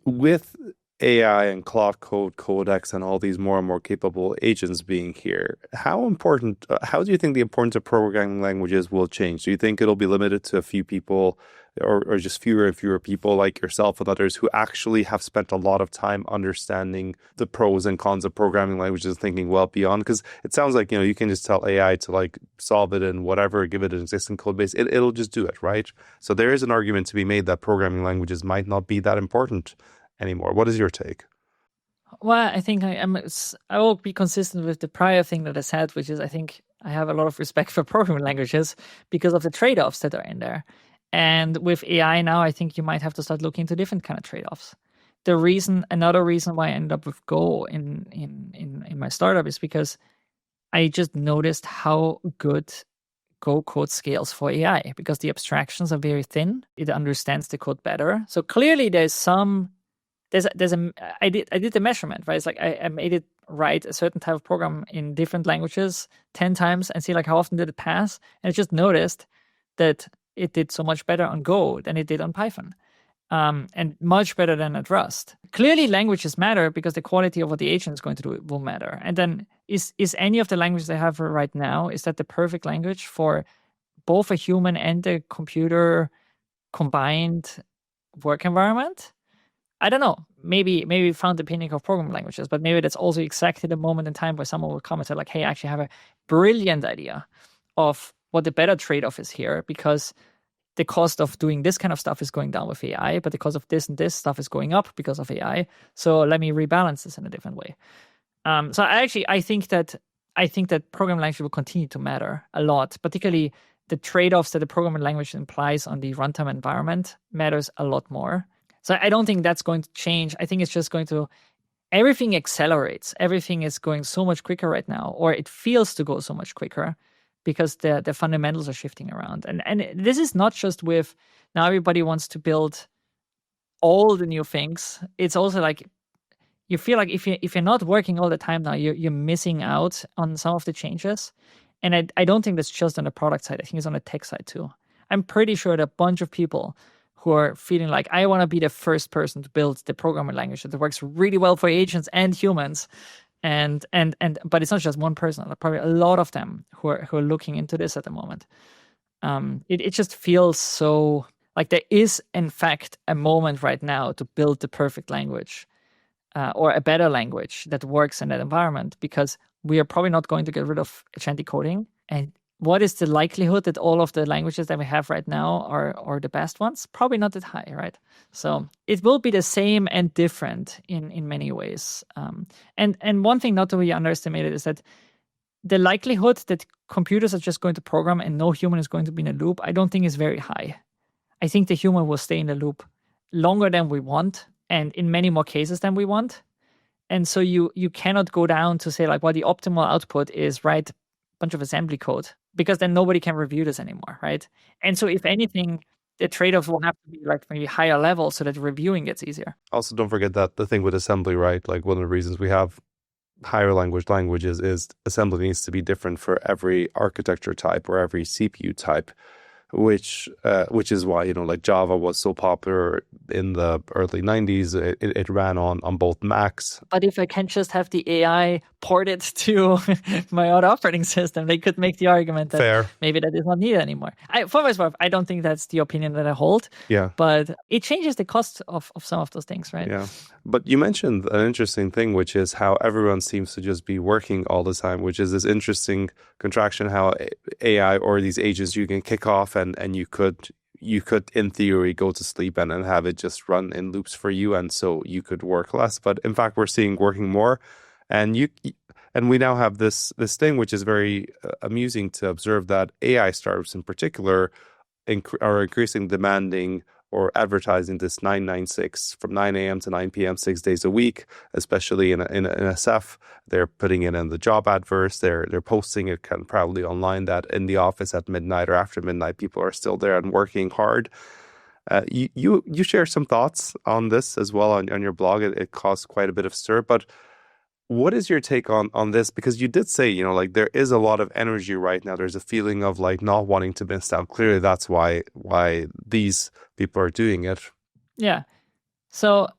Speaker 1: with AI and Claude Code, Codex, and all these more and more capable agents being here, how do you think the importance of programming languages will change? Do you think it'll be limited to a few people or just fewer and fewer people like yourself and others who actually have spent a lot of time understanding the pros and cons of programming languages, thinking well beyond? Because it sounds like, you can just tell AI to like solve it in whatever, give it an existing code base. It'll just do it, right? So there is an argument to be made that programming languages might not be that important anymore. What is your take?
Speaker 2: Well, I think I will be consistent with the prior thing that I said, which is I think I have a lot of respect for programming languages because of the trade-offs that are in there. And with AI now, I think you might have to start looking into different kind of trade-offs. Another reason why I ended up with Go in my startup is because I just noticed how good Go code scales for AI because the abstractions are very thin. It understands the code better. So clearly I did the measurement, right? It's like I made it write a certain type of program in different languages 10 times and see like how often did it pass. And I just noticed that it did so much better on Go than it did on Python. And much better than at Rust. Clearly languages matter because the quality of what the agent is going to do will matter. And then is any of the languages I have right now, is that the perfect language for both a human and a computer combined work environment. I don't know. Maybe we found the pinnacle of programming languages, but maybe that's also exactly the moment in time where someone will come and say like, hey, I actually have a brilliant idea of what the better trade-off is here, because the cost of doing this kind of stuff is going down with AI, but the cost of this and this stuff is going up because of AI. So let me rebalance this in a different way. So I think that programming language will continue to matter a lot, particularly the trade-offs that the programming language implies on the runtime environment matters a lot more. So I don't think that's going to change. I think it's just going to, everything accelerates. Everything is going so much quicker right now, or it feels to go so much quicker because the fundamentals are shifting around. And this is not just with, now everybody wants to build all the new things. It's also like, you feel like if you're not working all the time now, you're missing out on some of the changes. And I don't think that's just on the product side. I think it's on the tech side too. I'm pretty sure that a bunch of people who are feeling like, I want to be the first person to build the programming language that works really well for agents and humans. But it's not just one person. There are probably a lot of them who are looking into this at the moment. It just feels so like there is, in fact, a moment right now to build the perfect language. Or a better language that works in that environment, because we are probably not going to get rid of agentic coding. And what is the likelihood that all of the languages that we have right now are the best ones? Probably not that high, right? So it will be the same and different in many ways. And one thing not to be underestimated is that the likelihood that computers are just going to program and no human is going to be in a loop, I don't think is very high. I think the human will stay in the loop longer than we want, and in many more cases than we want. And so you cannot go down to say like, well, the optimal output is write a bunch of assembly code, because then nobody can review this anymore, right? And so if anything, the trade-offs will have to be like maybe higher level so that reviewing gets easier.
Speaker 1: Also, don't forget that the thing with assembly, right? Like one of the reasons we have higher languages is assembly needs to be different for every architecture type or every CPU type. Which is why, like Java was so popular in the early 90s. It ran on both Macs.
Speaker 2: But if I can just have the AI ported to my other operating system, they could make the argument that maybe that is not needed anymore. For myself, I don't think that's the opinion that I hold.
Speaker 1: Yeah.
Speaker 2: But it changes the cost of some of those things, right?
Speaker 1: Yeah. But you mentioned an interesting thing, which is how everyone seems to just be working all the time, which is this interesting contraction, how AI or these agents you can kick off and you could in theory go to sleep and have it just run in loops for you, and so you could work less. But in fact, we're seeing working more, and we now have this thing which is very amusing to observe, that AI startups in particular are increasingly demanding or advertising this 996 from 9 a.m. to 9 p.m. 6 days a week, especially in SF. They're putting it in the job adverts. They're posting it kind of proudly online that in the office at midnight or after midnight, people are still there and working hard. You share some thoughts on this as well on your blog. It caused quite a bit of stir, but what is your take on this? Because you did say, like there is a lot of energy right now. There's a feeling of like not wanting to miss out. Clearly, that's why these people are doing it.
Speaker 2: Yeah. So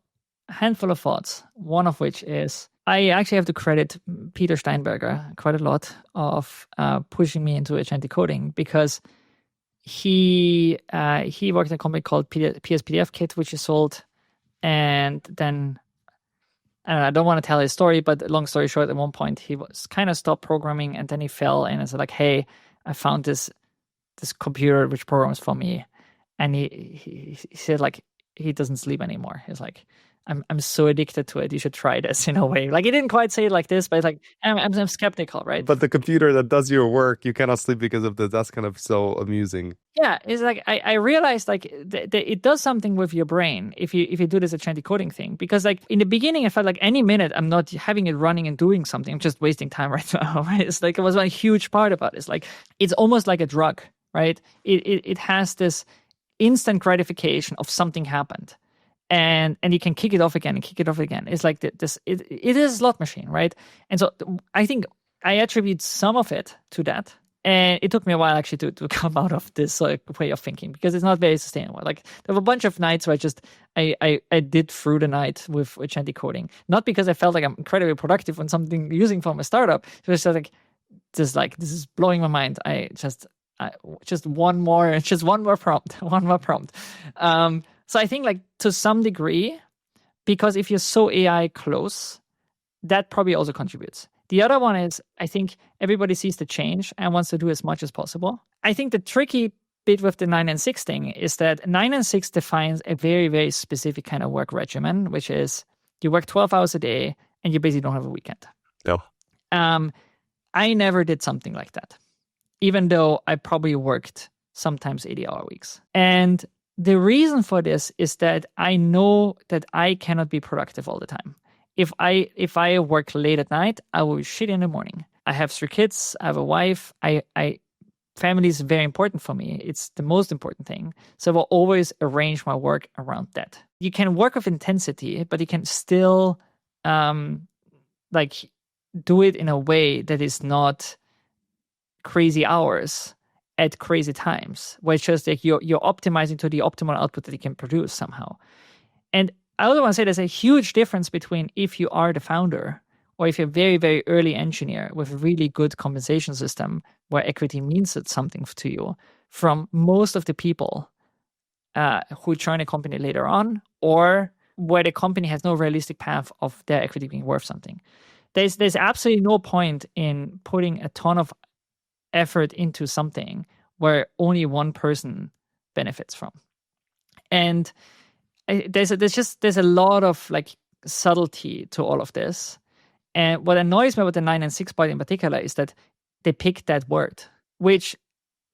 Speaker 2: a handful of thoughts. One of which is I actually have to credit Peter Steinberger quite a lot of pushing me into agentic coding, because he worked at a company called PSPDF Kit, which is sold, and then I don't want to tell his story, but long story short, at one point he was kind of stopped programming, and then he fell and said like, hey, I found this computer which programs for me. And he said like he doesn't sleep anymore. He's like, I'm so addicted to it. You should try this in a way. Like he didn't quite say it like this, but it's like I'm skeptical, right?
Speaker 1: But the computer that does your work, you cannot sleep because of this. That's kind of so amusing.
Speaker 2: Yeah, it's like I realized like it does something with your brain if you do this agentic coding thing. Because like in the beginning, I felt like any minute I'm not having it running and doing something, I'm just wasting time right now. Right? It's like it was a huge part about it. It's like it's almost like a drug, right? It has this instant gratification of something happened. And you can kick it off again and kick it off again. It's like this. It is a slot machine, right? And so I think I attribute some of it to that. And it took me a while actually to come out of this way of thinking, because it's not very sustainable. Like there were a bunch of nights where I did through the night with agentic coding, not because I felt like I'm incredibly productive on something using from a startup. It was just like this is blowing my mind. just one more prompt. So I think like to some degree, because if you're so AI close, that probably also contributes. The other one is, I think everybody sees the change and wants to do as much as possible. I think the tricky bit with the 9 and 6 thing is that 9 and 6 defines a very, very specific kind of work regimen, which is you work 12 hours a day and you basically don't have a weekend.
Speaker 1: No.
Speaker 2: I never did something like that, even though I probably worked sometimes 80-hour weeks. And the reason for this is that I know that I cannot be productive all the time. If I work late at night, I will be shit in the morning. I have 3 kids. I have a wife. Family is very important for me. It's the most important thing. So I will always arrange my work around that. You can work with intensity, but you can still do it in a way that is not crazy hours at crazy times, where it's just like you're optimizing to the optimal output that you can produce somehow. And I also want to say there's a huge difference between if you are the founder or if you're a very, very early engineer with a really good compensation system where equity means something to you, from most of the people who join a company later on, or where the company has no realistic path of their equity being worth something. There's absolutely no point in putting a ton of effort into something where only one person benefits from. And there's a lot of like subtlety to all of this. And what annoys me about the 9 and 6 part in particular is that they picked that word, which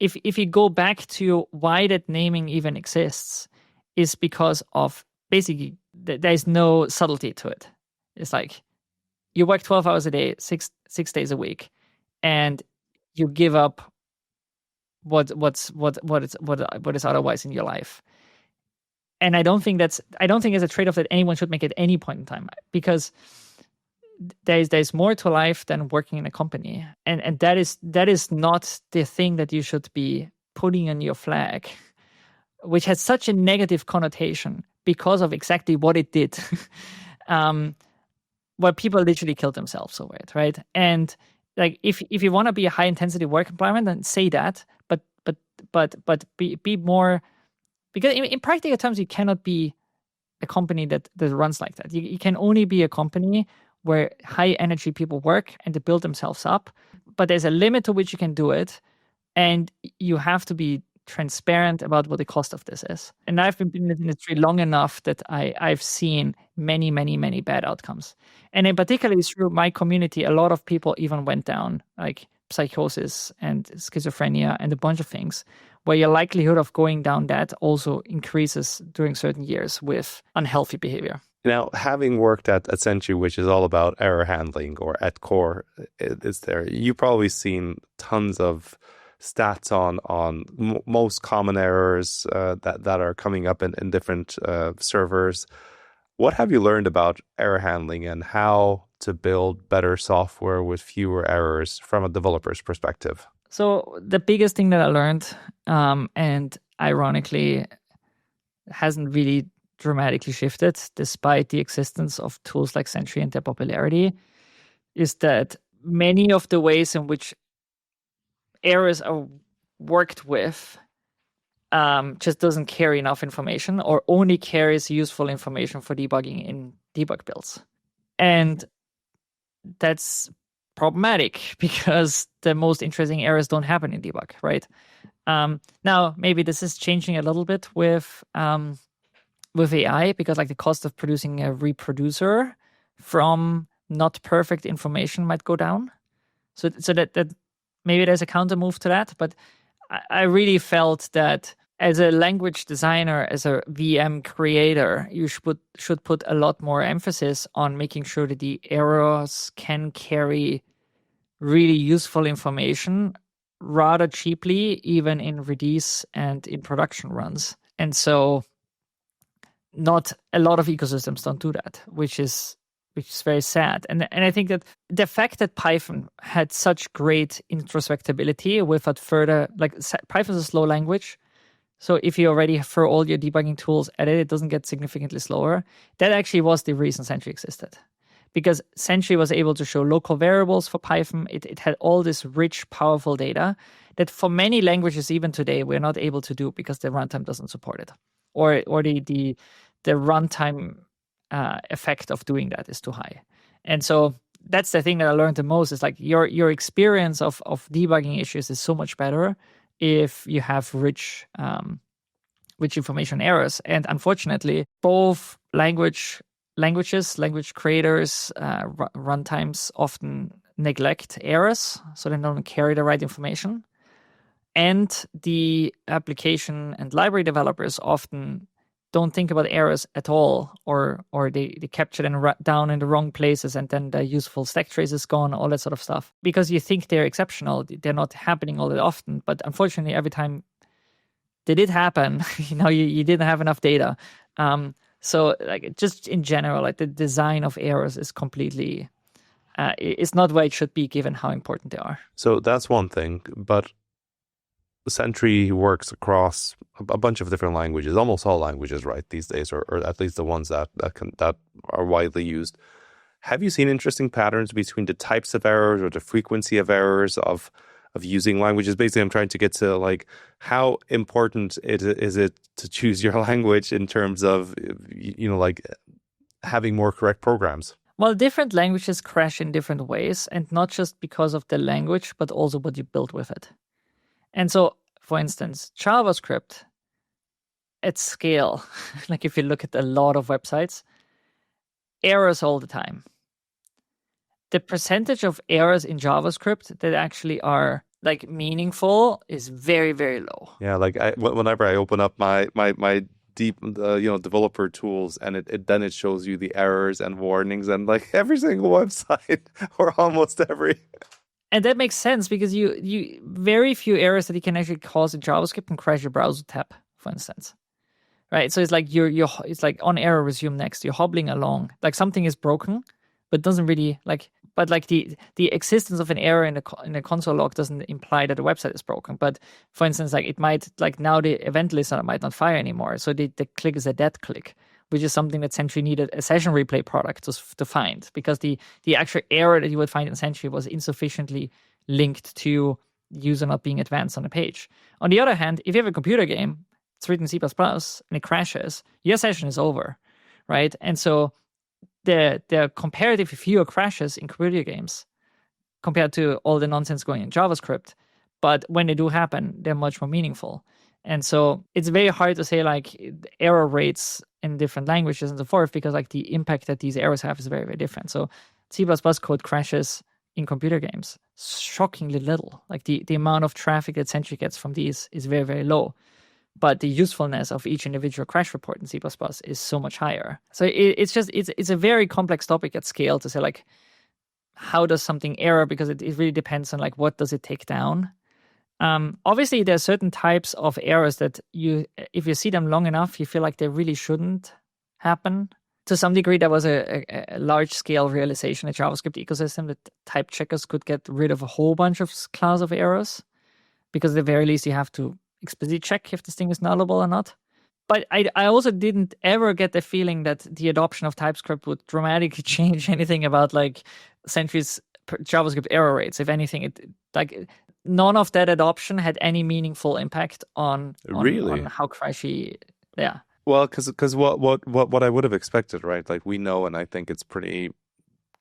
Speaker 2: if you go back to why that naming even exists, is because of basically there's no subtlety to it. It's like you work 12 hours a day, six days a week, and you give up what is otherwise in your life. And I don't think it's a trade-off that anyone should make at any point in time, because there's more to life than working in a company, and that is not the thing that you should be putting on your flag, which has such a negative connotation because of exactly what it did, where people literally killed themselves over it, right? And like if you want to be a high intensity work environment, then say that, but be more, because in practical terms you cannot be a company that runs like that. You can only be a company where high energy people work and they build themselves up, but there's a limit to which you can do it, and you have to be transparent about what the cost of this is. And I've been in the industry long enough that I've seen many, many, many bad outcomes. And in particular, through my community, a lot of people even went down like psychosis and schizophrenia and a bunch of things, where your likelihood of going down that also increases during certain years with unhealthy behavior.
Speaker 1: Now, having worked at Sentry, which is all about error handling, or at core, you've probably seen tons of stats on most common errors that are coming up in different servers. What have you learned about error handling and how to build better software with fewer errors from a developer's perspective?
Speaker 2: So the biggest thing that I learned, and ironically hasn't really dramatically shifted despite the existence of tools like Sentry and their popularity, is that many of the ways in which errors are worked with just doesn't carry enough information, or only carries useful information for debugging in debug builds. And that's problematic because the most interesting errors don't happen in debug, right? Now, maybe this is changing a little bit with AI, because like the cost of producing a reproducer from not perfect information might go down. So that maybe there's a counter move to that. But I really felt that as a language designer, as a VM creator, you should put a lot more emphasis on making sure that the errors can carry really useful information rather cheaply, even in release and in production runs. And so not a lot of ecosystems don't do that, which is very sad. And I think that the fact that Python had such great introspectability without further, like Python is a slow language. So if you already throw all your debugging tools at it, it doesn't get significantly slower. That actually was the reason Sentry existed. because Sentry was able to show local variables for Python. It had all this rich, powerful data that for many languages, even today, we're not able to do because the runtime doesn't support it, or the runtime effect of doing that is too high. And so that's the thing that I learned the most, is like your experience of debugging issues is so much better if you have rich information errors. And unfortunately, both language creators, runtimes often neglect errors, so they don't carry the right information. And the application and library developers often don't think about errors at all, or they capture them down in the wrong places, and then the useful stack trace is gone, all that sort of stuff. Because you think they're exceptional, they're not happening all that often. But unfortunately, every time they did happen, you didn't have enough data. So like just in general, like the design of errors is completely, it's not where it should be given how important they are.
Speaker 1: So that's one thing, but Sentry works across a bunch of different languages, almost all languages, right, these days, or at least the ones that are widely used. Have you seen interesting patterns between the types of errors or the frequency of errors of using languages? Basically, I'm trying to get to like how important is it to choose your language in terms of like having more correct programs.
Speaker 2: Well, different languages crash in different ways, and not just because of the language, but also what you build with it. And so, for instance, JavaScript at scale, like if you look at a lot of websites, errors all the time. The percentage of errors in JavaScript that actually are like meaningful is very, very low.
Speaker 1: Yeah, like whenever I open up my deep developer tools, and it shows you the errors and warnings, and like every single website or almost every.
Speaker 2: And that makes sense, because you very few errors that you can actually cause in JavaScript can crash your browser tab, for instance. Right? So it's like it's like on error resume next. You're hobbling along, like something is broken, but doesn't really like. But like the existence of an error in the console log doesn't imply that the website is broken. But for instance, like it might, like now the event listener might not fire anymore. So the click is a dead click, which is something that Sentry needed a session replay product to find, because the actual error that you would find in Sentry was insufficiently linked to user not being advanced on the page. On the other hand, if you have a computer game, it's written in C++ and it crashes, your session is over, right? And so the comparatively fewer crashes in computer games compared to all the nonsense going in JavaScript. But when they do happen, they're much more meaningful. And so it's very hard to say like error rates in different languages and so forth, because like the impact that these errors have is very, very different. So C++ code crashes in computer games shockingly little. Like the amount of traffic that Sentry gets from these is very, very low. But the usefulness of each individual crash report in C++ is so much higher. So it's a very complex topic at scale to say like, how does something error? Because it really depends on like, what does it take down? Obviously, there are certain types of errors that if you see them long enough, you feel like they really shouldn't happen. To some degree, there was a large-scale realization in the JavaScript ecosystem that type checkers could get rid of a whole bunch of class of errors, because at the very least, you have to explicitly check if this thing is nullable or not. But I also didn't ever get the feeling that the adoption of TypeScript would dramatically change anything about like Sentry's JavaScript error rates. If anything, none of that adoption had any meaningful impact on how crashy. Yeah.
Speaker 1: Well, because what I would have expected, right? Like we know, and I think it's pretty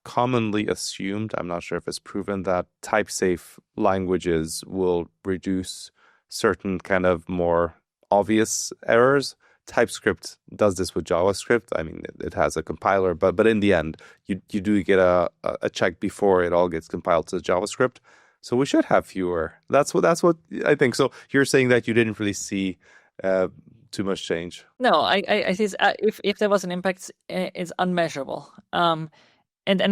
Speaker 1: commonly assumed, I'm not sure if it's proven, that type-safe languages will reduce certain kind of more obvious errors. TypeScript does this with JavaScript. I mean, it has a compiler, but in the end, you do get a check before it all gets compiled to JavaScript. So we should have fewer. That's what I think. So you're saying that you didn't really see too much change.
Speaker 2: No, I think if there was an impact, it's unmeasurable. And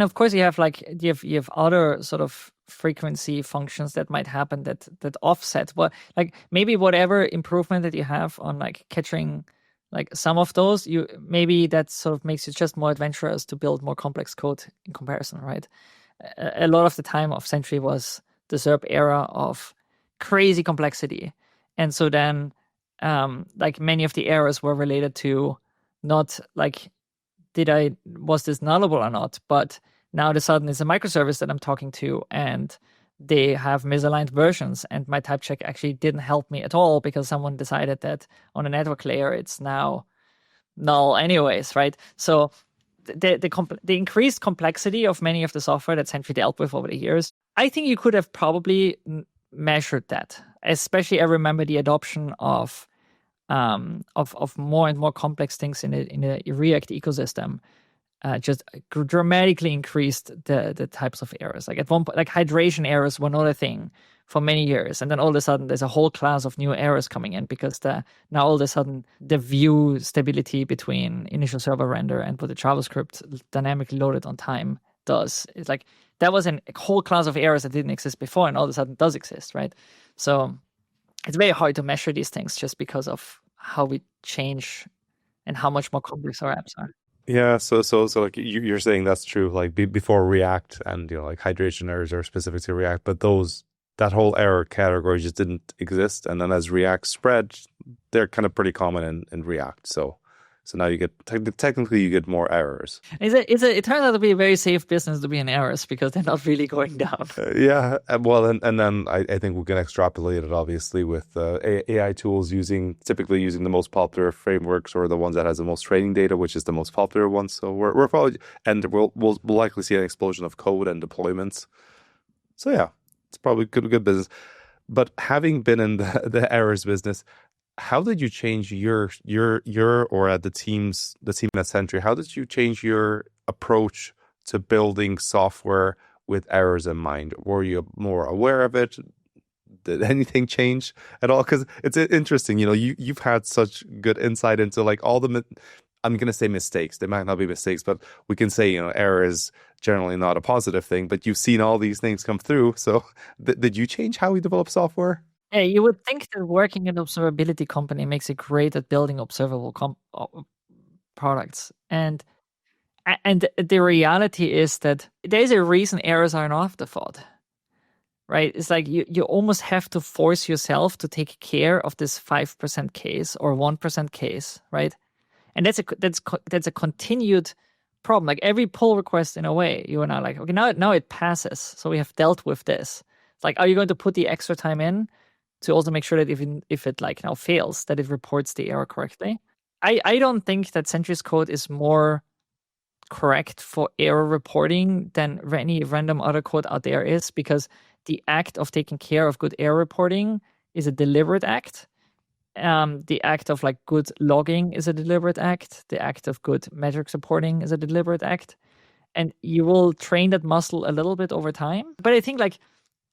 Speaker 2: of course you have other sort of frequency functions that might happen that offset like maybe whatever improvement that you have on like catching like some of those, maybe that sort of makes you just more adventurous to build more complex code in comparison, right? A lot of the time of Sentry was the SERP era of crazy complexity, and so then like many of the errors were related to not like was this nullable or not? But now all of a sudden it's a microservice that I'm talking to, and they have misaligned versions, and my type check actually didn't help me at all because someone decided that on a network layer it's now null anyways, right? So the increased complexity of many of the software that Sentry dealt with over the years, I think you could have probably measured that. Especially, I remember the adoption of more and more complex things in the React ecosystem. Just dramatically increased the types of errors. Like at one point, like hydration errors were not a thing for many years, and then all of a sudden there's a whole class of new errors coming in because now all of a sudden the view stability between initial server render and what the JavaScript dynamically loaded on time does. It's like that was a whole class of errors that didn't exist before, and all of a sudden does exist, right? So it's very hard to measure these things just because of how we change and how much more complex our apps are.
Speaker 1: Yeah, so like you're saying that's true. Like before React, and like hydration errors are specific to React, but that whole error category just didn't exist. And then as React spread, they're kind of pretty common in React. So now you get technically you get more errors.
Speaker 2: It turns out to be a very safe business to be in errors because they're not really going down.
Speaker 1: Yeah, well, and then I think we can extrapolate it obviously with AI tools typically using the most popular frameworks or the ones that has the most training data, which is the most popular ones. So we're probably, and we'll likely see an explosion of code and deployments. So yeah, it's probably good business. But having been in the errors business, how did you change your or at the team at Sentry? How did you change your approach to building software with errors in mind? Were you more aware of it? Did anything change at all? Because it's interesting, you've had such good insight into like all the, I'm going to say mistakes. They might not be mistakes, but we can say, error is generally not a positive thing, but you've seen all these things come through. So did you change how we develop software?
Speaker 2: Yeah, you would think that working in an observability company makes it great at building observable products. And the reality is that there's a reason errors are an afterthought, right? It's like you almost have to force yourself to take care of this 5% case or 1% case, right? And that's a continued problem. Like every pull request in a way, you are now like, okay, now it passes. So we have dealt with this. It's like, are you going to put the extra time in to also make sure that if it like now fails, that it reports the error correctly? I don't think that Sentry's code is more correct for error reporting than any random other code out there is, because the act of taking care of good error reporting is a deliberate act. The act of like good logging is a deliberate act. The act of good metrics reporting is a deliberate act. And you will train that muscle a little bit over time. But I think like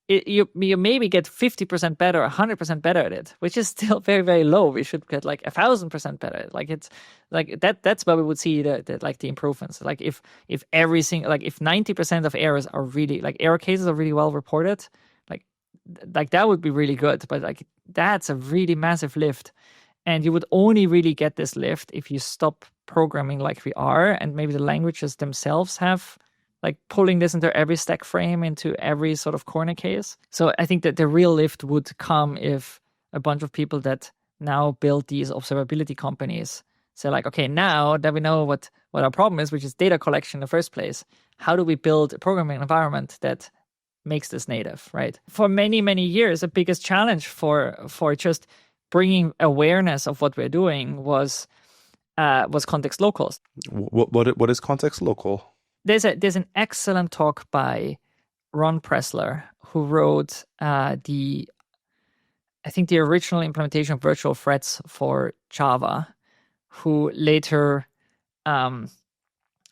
Speaker 2: you maybe get 50% better, 100% better at it, which is still very, very low. We should get like 1,000% better. Like it's like that's where we would see the improvements. Like if every single, like if 90% of errors are really like error cases are really well reported, like that would be really good. But like that's a really massive lift. And you would only really get this lift if you stop programming like we are, and maybe the languages themselves have like pulling this into every stack frame, into every sort of corner case. So I think that the real lift would come if a bunch of people that now build these observability companies say like, okay, now that we know what our problem is, which is data collection in the first place, how do we build a programming environment that makes this native, right? For many, many years, the biggest challenge for just bringing awareness of what we're doing was context local.
Speaker 1: What is context local?
Speaker 2: There's an excellent talk by Ron Pressler, who wrote the original implementation of virtual threads for Java, who later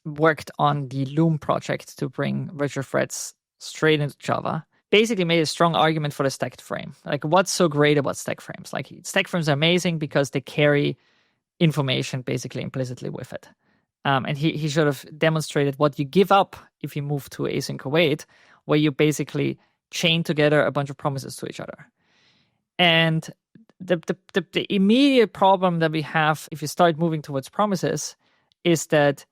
Speaker 2: worked on the Loom project to bring virtual threads straight into Java. Basically made a strong argument for the stacked frame. Like, what's so great about stack frames? Like, stack frames are amazing because they carry information basically implicitly with it. And he sort of demonstrated what you give up if you move to async await, where you basically chain together a bunch of promises to each other. And the immediate problem that we have if you start moving towards promises is that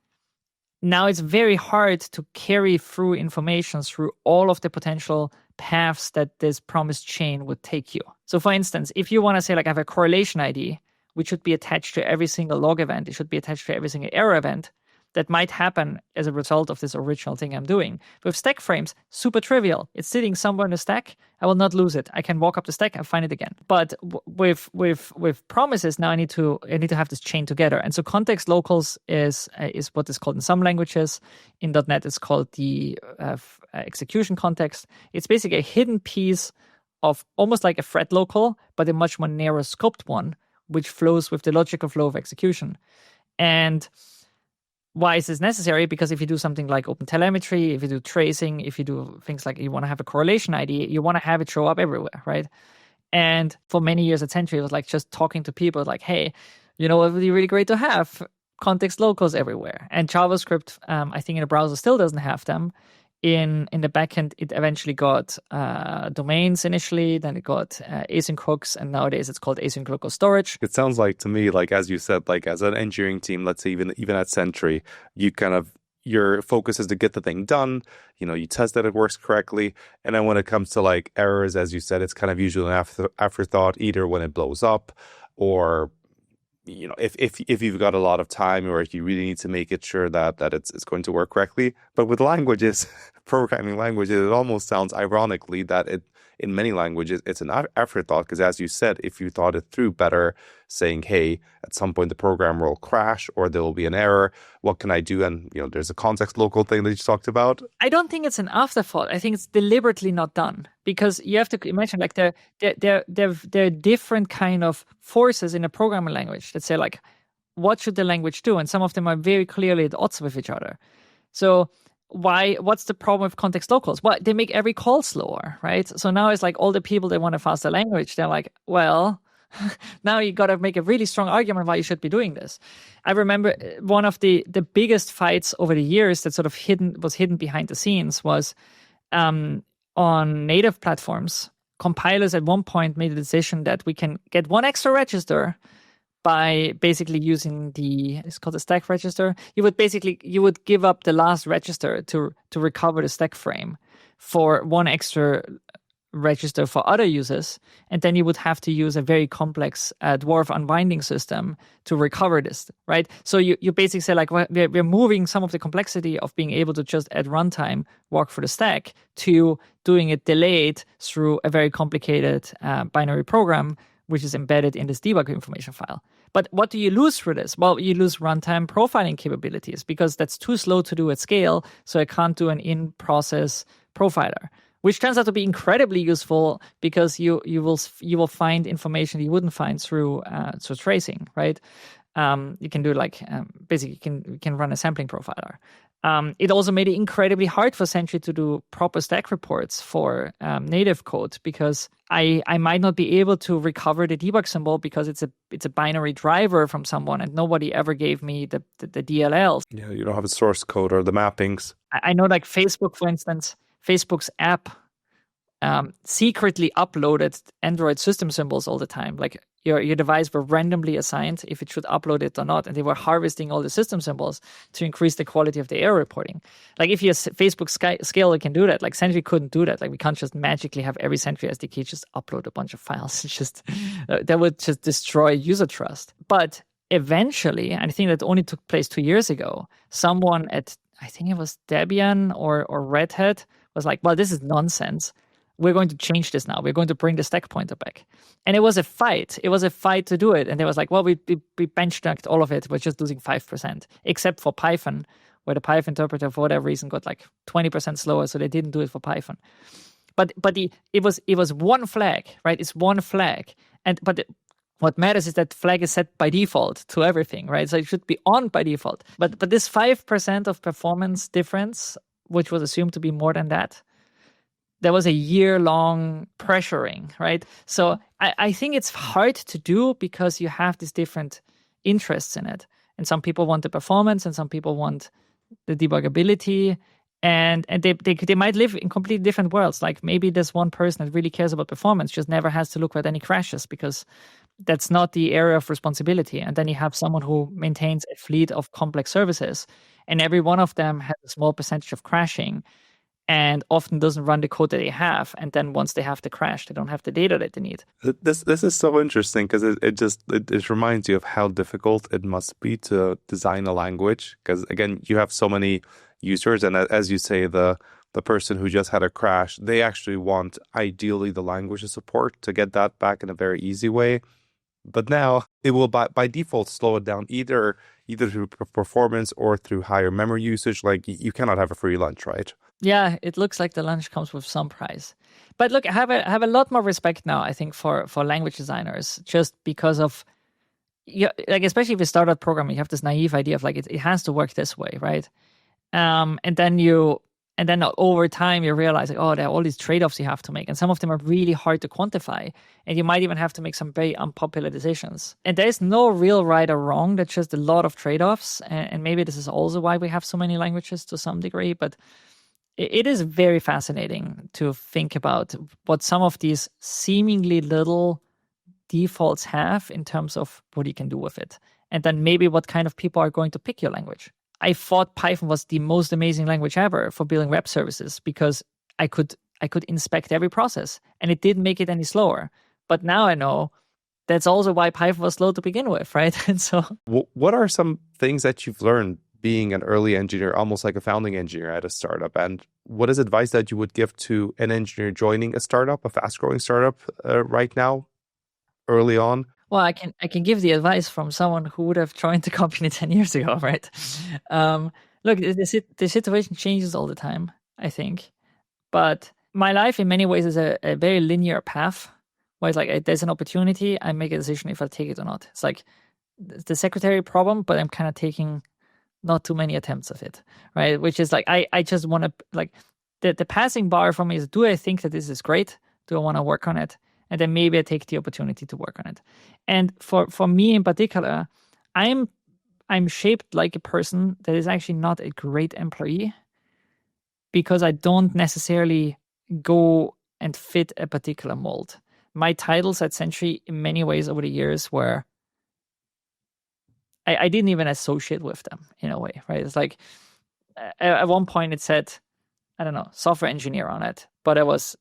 Speaker 2: now it's very hard to carry through information through all of the potential paths that this promise chain would take you. So for instance, if you want to say like I have a correlation ID, which should be attached to every single log event, it should be attached to every single error event, that might happen as a result of this original thing I'm doing. With stack frames, super trivial. It's sitting somewhere in the stack. I will not lose it. I can walk up the stack and find it again. But with promises, now I need to have this chain together. And so context locals is what is called in some languages. In .NET, it's called the execution context. It's basically a hidden piece of almost like a thread local, but a much more narrow scoped one, which flows with the logical flow of execution. And why is this necessary? Because if you do something like OpenTelemetry, if you do tracing, if you do things like you want to have a correlation ID, you want to have it show up everywhere, right? And for many years at Sentry, it was like just talking to people like, hey, it would be really great to have context locals everywhere. And JavaScript, I think in the browser still doesn't have them. In the backend, it eventually got domains initially, then it got async hooks, and nowadays it's called async local storage.
Speaker 1: It sounds like to me, like as you said, like as an engineering team, let's say even at Sentry, your focus is to get the thing done. You test that it works correctly, and then when it comes to like errors, as you said, it's kind of usually an afterthought, either when it blows up or if you've got a lot of time, or if you really need to make it sure that it's going to work correctly. But with languages, programming languages, it almost sounds ironically that in many languages it's an afterthought, because as you said, if you thought it through better, saying, hey, at some point the program will crash or there will be an error, what can I do? And there's a context local thing that you talked about.
Speaker 2: I don't think it's an afterthought. I think it's deliberately not done, because you have to imagine like there are different kind of forces in a programming language that say like, what should the language do? And some of them are very clearly at odds with each other. So what's the problem with context locals? Well, they make every call slower, right? So now it's like all the people that want a faster language, they're like, well, now you got to make a really strong argument why you should be doing this. I remember one of the biggest fights over the years that sort of was hidden behind the scenes was on native platforms. Compilers at one point made a decision that we can get one extra register by basically using it's called the stack register. You would give up the last register to recover the stack frame for one extra register for other users, and then you would have to use a very complex dwarf unwinding system to recover this, right? So you basically say like, we're moving some of the complexity of being able to just at runtime walk through the stack to doing it delayed through a very complicated binary program, which is embedded in this debug information file. But what do you lose through this? Well, you lose runtime profiling capabilities, because that's too slow to do at scale, so I can't do an in-process profiler, which turns out to be incredibly useful, because you will find information you wouldn't find through tracing, right? You can do like basically you can run a sampling profiler. It also made it incredibly hard for Sentry to do proper stack reports for native code, because I might not be able to recover the debug symbol because it's a binary driver from someone, and nobody ever gave me the DLLs.
Speaker 1: Yeah, you don't have the source code or the mappings.
Speaker 2: I know, like Facebook, for instance, Facebook's app secretly uploaded Android system symbols all the time. Like your device were randomly assigned if it should upload it or not, and they were harvesting all the system symbols to increase the quality of the error reporting. Like if you Facebook scale, it can do that. Like Sentry couldn't do that. Like we can't just magically have every Sentry SDK just upload a bunch of files. It's just that would just destroy user trust. But eventually, and I think that only took place 2 years ago, someone at, I think it was Debian or Red Hat, was like, well, this is nonsense. We're going to change this now. We're going to bring the stack pointer back. And it was a fight. It was a fight to do it. And they was like, well, we benchmarked all of it. We're just losing 5%, except for Python, where the Python interpreter, for whatever reason, got like 20% slower. So they didn't do it for Python. But it was one flag, right? It's one flag. What matters is that flag is set by default to everything, right? So it should be on by default. But this 5% of performance difference, which was assumed to be more than that, there was a year-long pressuring, right? So I think it's hard to do because you have these different interests in it. And some people want the performance, and some people want the debuggability. And they might live in completely different worlds. Like maybe there's one person that really cares about performance, just never has to look at any crashes because that's not the area of responsibility. And then you have someone who maintains a fleet of complex services, and every one of them has a small percentage of crashing. and often doesn't run the code that they have. And then once they have the crash, they don't have the data that they need.
Speaker 1: This is so interesting because it reminds you of how difficult it must be to design a language. Because again, you have so many users, and as you say, the person who just had a crash, they actually want ideally the language support to get that back in a very easy way. But now it will by default slow it down either through performance or through higher memory usage. Like you cannot have a free lunch, right?
Speaker 2: Yeah, it looks like the lunch comes with some price. But look, I have a lot more respect now, I think, for language designers, just because of, like, especially if you start out programming, you have this naive idea of like it has to work this way, right? And then over time you realize like, oh, there are all these trade-offs you have to make, and some of them are really hard to quantify, and you might even have to make some very unpopular decisions. And there is no real right or wrong. That's just a lot of trade-offs, and maybe this is also why we have so many languages to some degree. But it is very fascinating to think about what some of these seemingly little defaults have in terms of what you can do with it, and then maybe what kind of people are going to pick your language. I thought Python was the most amazing language ever for building web services because I could inspect every process, and it didn't make it any slower. But now I know that's also why Python was slow to begin with, right? And so,
Speaker 1: what are some things that you've learned being an early engineer, almost like a founding engineer at a startup? And what is advice that you would give to an engineer joining a startup, a fast-growing startup right now, early on?
Speaker 2: Well, I can give the advice from someone who would have joined the company 10 years ago, right? Look, the situation changes all the time, I think. But my life in many ways is a very linear path where it's like there's an opportunity, I make a decision if I'll take it or not. It's like the secretary problem, but I'm kind of taking not too many attempts of it, right? Which is like, I just want to, like, the passing bar for me is, do I think that this is great? Do I want to work on it? And then maybe I take the opportunity to work on it. And for me in particular, I'm shaped like a person that is actually not a great employee because I don't necessarily go and fit a particular mold. My titles at Sentry in many ways over the years were, I didn't even associate with them in a way, right? It's like at one point it said, I don't know, software engineer on it, but I was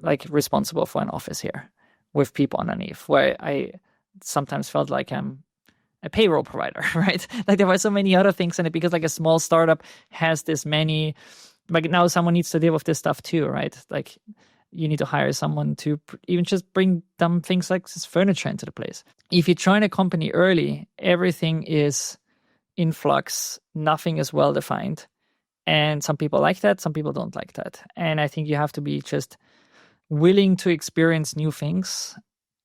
Speaker 2: like responsible for an office here with people underneath, where I sometimes felt like I'm a payroll provider, right? Like there were so many other things in it because like a small startup has this many, like now someone needs to deal with this stuff too, right? Like you need to hire someone to even just bring dumb things like this furniture into the place. If you join a company early, everything is in flux, nothing is well defined. And some people like that, some people don't like that. And I think you have to be just willing to experience new things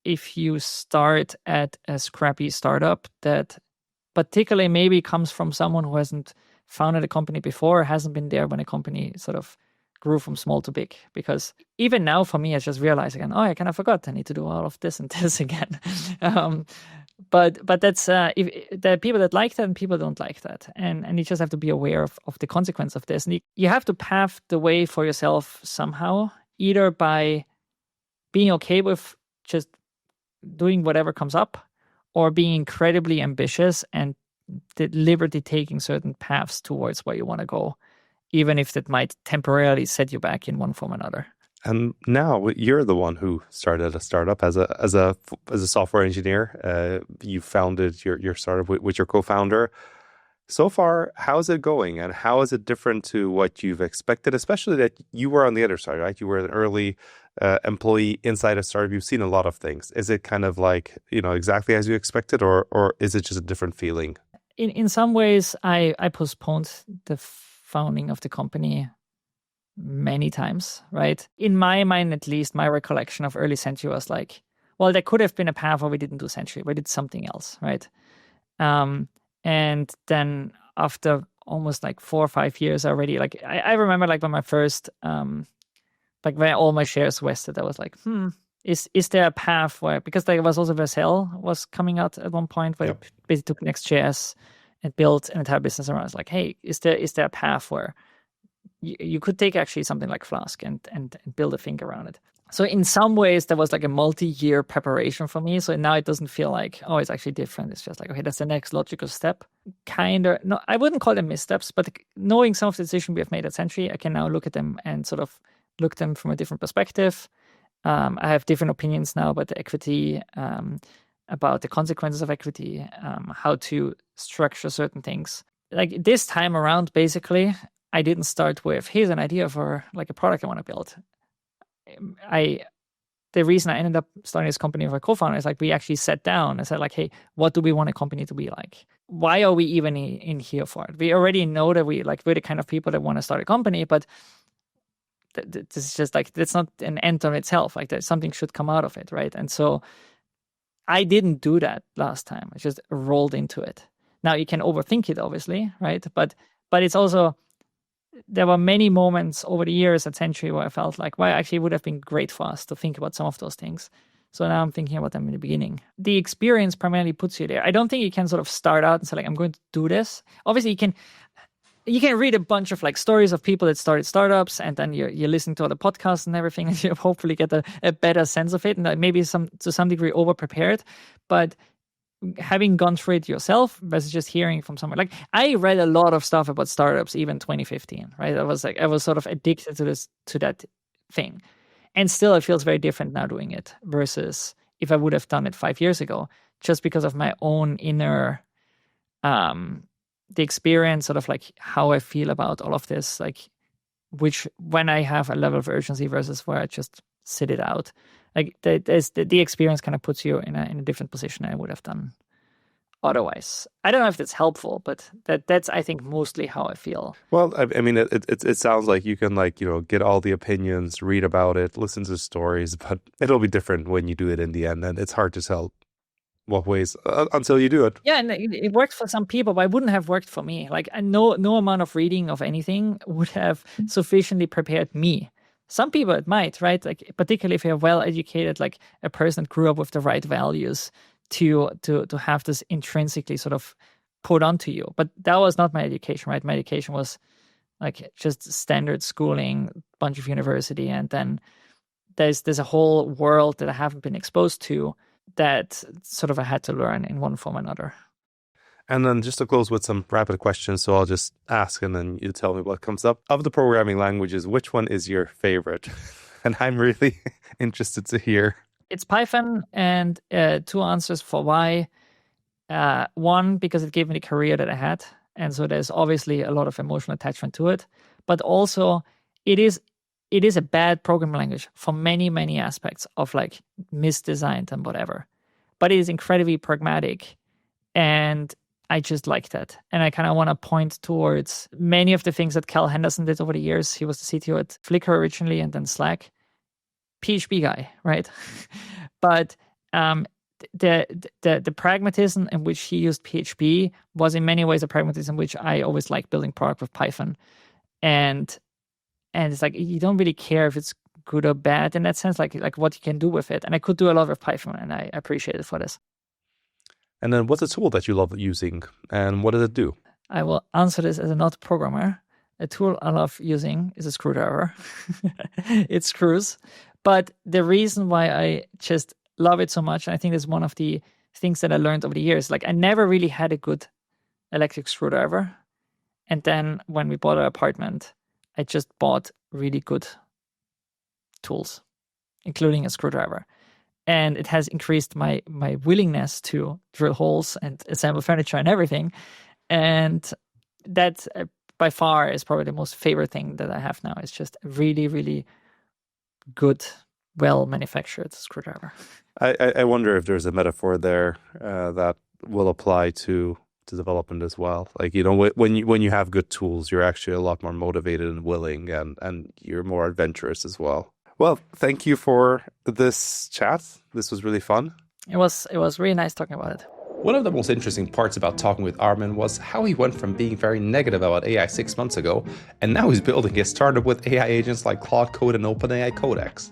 Speaker 2: if you start at a scrappy startup that particularly maybe comes from someone who hasn't founded a company before, hasn't been there when a company sort of grew from small to big. Because even now for me, I just realized again, oh, I kind of forgot I need to do all of this and this again. But that's if there are people that like that and people don't like that, and you just have to be aware of the consequence of this. And you have to pave the way for yourself somehow, either by being okay with just doing whatever comes up, or being incredibly ambitious and deliberately taking certain paths towards where you want to go, even if that might temporarily set you back in one form or another.
Speaker 1: And now you're the one who started a startup as a software engineer. You founded your startup with your co-founder. So far, how's it going, and how is it different to what you've expected? Especially that you were on the other side, right? You were an early employee inside a startup. You've seen a lot of things. Is it kind of like exactly as you expected, or is it just a different feeling?
Speaker 2: In some ways, I postponed the founding of the company many times, right? In my mind, at least, my recollection of early Sentry was like, well, there could have been a path where we didn't do Sentry, we did something else, right? And then after almost like 4 or 5 years already, like I remember like when my first, like when all my shares vested, I was like, is there a path where, because there was also Vercel was coming out at one point where it basically took Next.js and built an entire business around. It's like, hey, is there a path where you could take actually something like Flask and build a thing around it? So in some ways, there was like a multi-year preparation for me. So now it doesn't feel like, oh, it's actually different. It's just like, okay, that's the next logical step. Kind of, no, I wouldn't call them missteps, but knowing some of the decisions we have made at Sentry, I can now look at them and sort of look at them from a different perspective. I have different opinions now about the equity, about the consequences of equity, how to structure certain things. Like this time around, basically, I didn't start with, here's an idea for like a product I want to build. The reason I ended up starting this company with a co-founder is like we actually sat down and said like, hey, what do we want a company to be like? Why are we even in here for it? We already know that we're the kind of people that want to start a company, but this is just like, that's not an end on itself. Like that something should come out of it, right? And so I didn't do that last time. I just rolled into it. Now you can overthink it, obviously, right? But it's also, there were many moments over the years at Sentry where I felt like, well, actually it would have been great for us to think about some of those things. So now I'm thinking about them in the beginning. The experience primarily puts you there. I don't think you can sort of start out and say like, I'm going to do this. Obviously you can read a bunch of like stories of people that started startups, and then you're listening to all the podcasts and everything, and you hopefully get a better sense of it, and maybe to some degree over prepared. But having gone through it yourself versus just hearing from someone, like I read a lot of stuff about startups even 2015, right? I was sort of addicted to that thing, and still it feels very different now doing it versus if I would have done it 5 years ago, just because of my own inner the experience, sort of like how I feel about all of this, like which when I have a level of urgency versus where I just sit it out. Like the experience kind of puts you in a different position I would have done otherwise. I don't know if that's helpful, but that's I think mostly how I feel.
Speaker 1: Well, I mean, it sounds like you can get all the opinions, read about it, listen to stories, but it'll be different when you do it in the end, and it's hard to tell what ways until you do it.
Speaker 2: Yeah, and it worked for some people, but it wouldn't have worked for me. Like no amount of reading of anything would have sufficiently prepared me. Some people it might, right? Like particularly if you're well educated, like a person that grew up with the right values to have this intrinsically sort of put onto you. But that was not my education, right? My education was like just standard schooling, bunch of university, and then there's a whole world that I haven't been exposed to that sort of I had to learn in one form or another.
Speaker 1: And then just to close with some rapid questions, so I'll just ask and then you tell me what comes up. Of the programming languages, which one is your favorite? And I'm really interested to hear.
Speaker 2: It's Python, and two answers for why. One, because it gave me the career that I had, and so there's obviously a lot of emotional attachment to it. But also, it is a bad programming language for many, many aspects of like misdesigned and whatever. But it is incredibly pragmatic, and I just like that. And I kind of want to point towards many of the things that Cal Henderson did over the years. He was the CTO at Flickr originally and then Slack. PHP guy, right? But the pragmatism in which he used PHP was in many ways a pragmatism which I always like building product with Python. And it's like you don't really care if it's good or bad in that sense, like what you can do with it. And I could do a lot with Python, and I appreciate it for this.
Speaker 1: And then what's a tool that you love using, and what does it do?
Speaker 2: I will answer this as a not programmer. A tool I love using is a screwdriver. It screws. But the reason why I just love it so much, and I think it's one of the things that I learned over the years, like I never really had a good electric screwdriver. And then when we bought our apartment, I just bought really good tools, including a screwdriver. And it has increased my willingness to drill holes and assemble furniture and everything. And that by far is probably the most favorite thing that I have now. It's just a really, really good, well-manufactured screwdriver.
Speaker 1: I wonder if there's a metaphor there that will apply to development as well. Like, when you have good tools, you're actually a lot more motivated and willing, and you're more adventurous as well. Well, thank you for this chat. This was really fun.
Speaker 2: It was really nice talking about it.
Speaker 1: One of the most interesting parts about talking with Armin was how he went from being very negative about AI 6 months ago, and now he's building his startup with AI agents like Claude Code and OpenAI Codex.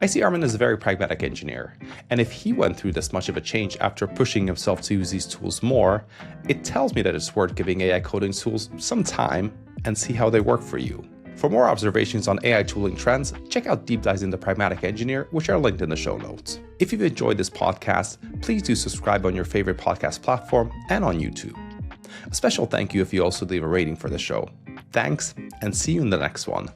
Speaker 1: I see Armin as a very pragmatic engineer, and if he went through this much of a change after pushing himself to use these tools more, it tells me that it's worth giving AI coding tools some time and see how they work for you. For more observations on AI tooling trends, check out Deep Dives into Pragmatic Engineer, which are linked in the show notes. If you've enjoyed this podcast, please do subscribe on your favorite podcast platform and on YouTube. A special thank you if you also leave a rating for the show. Thanks, and see you in the next one.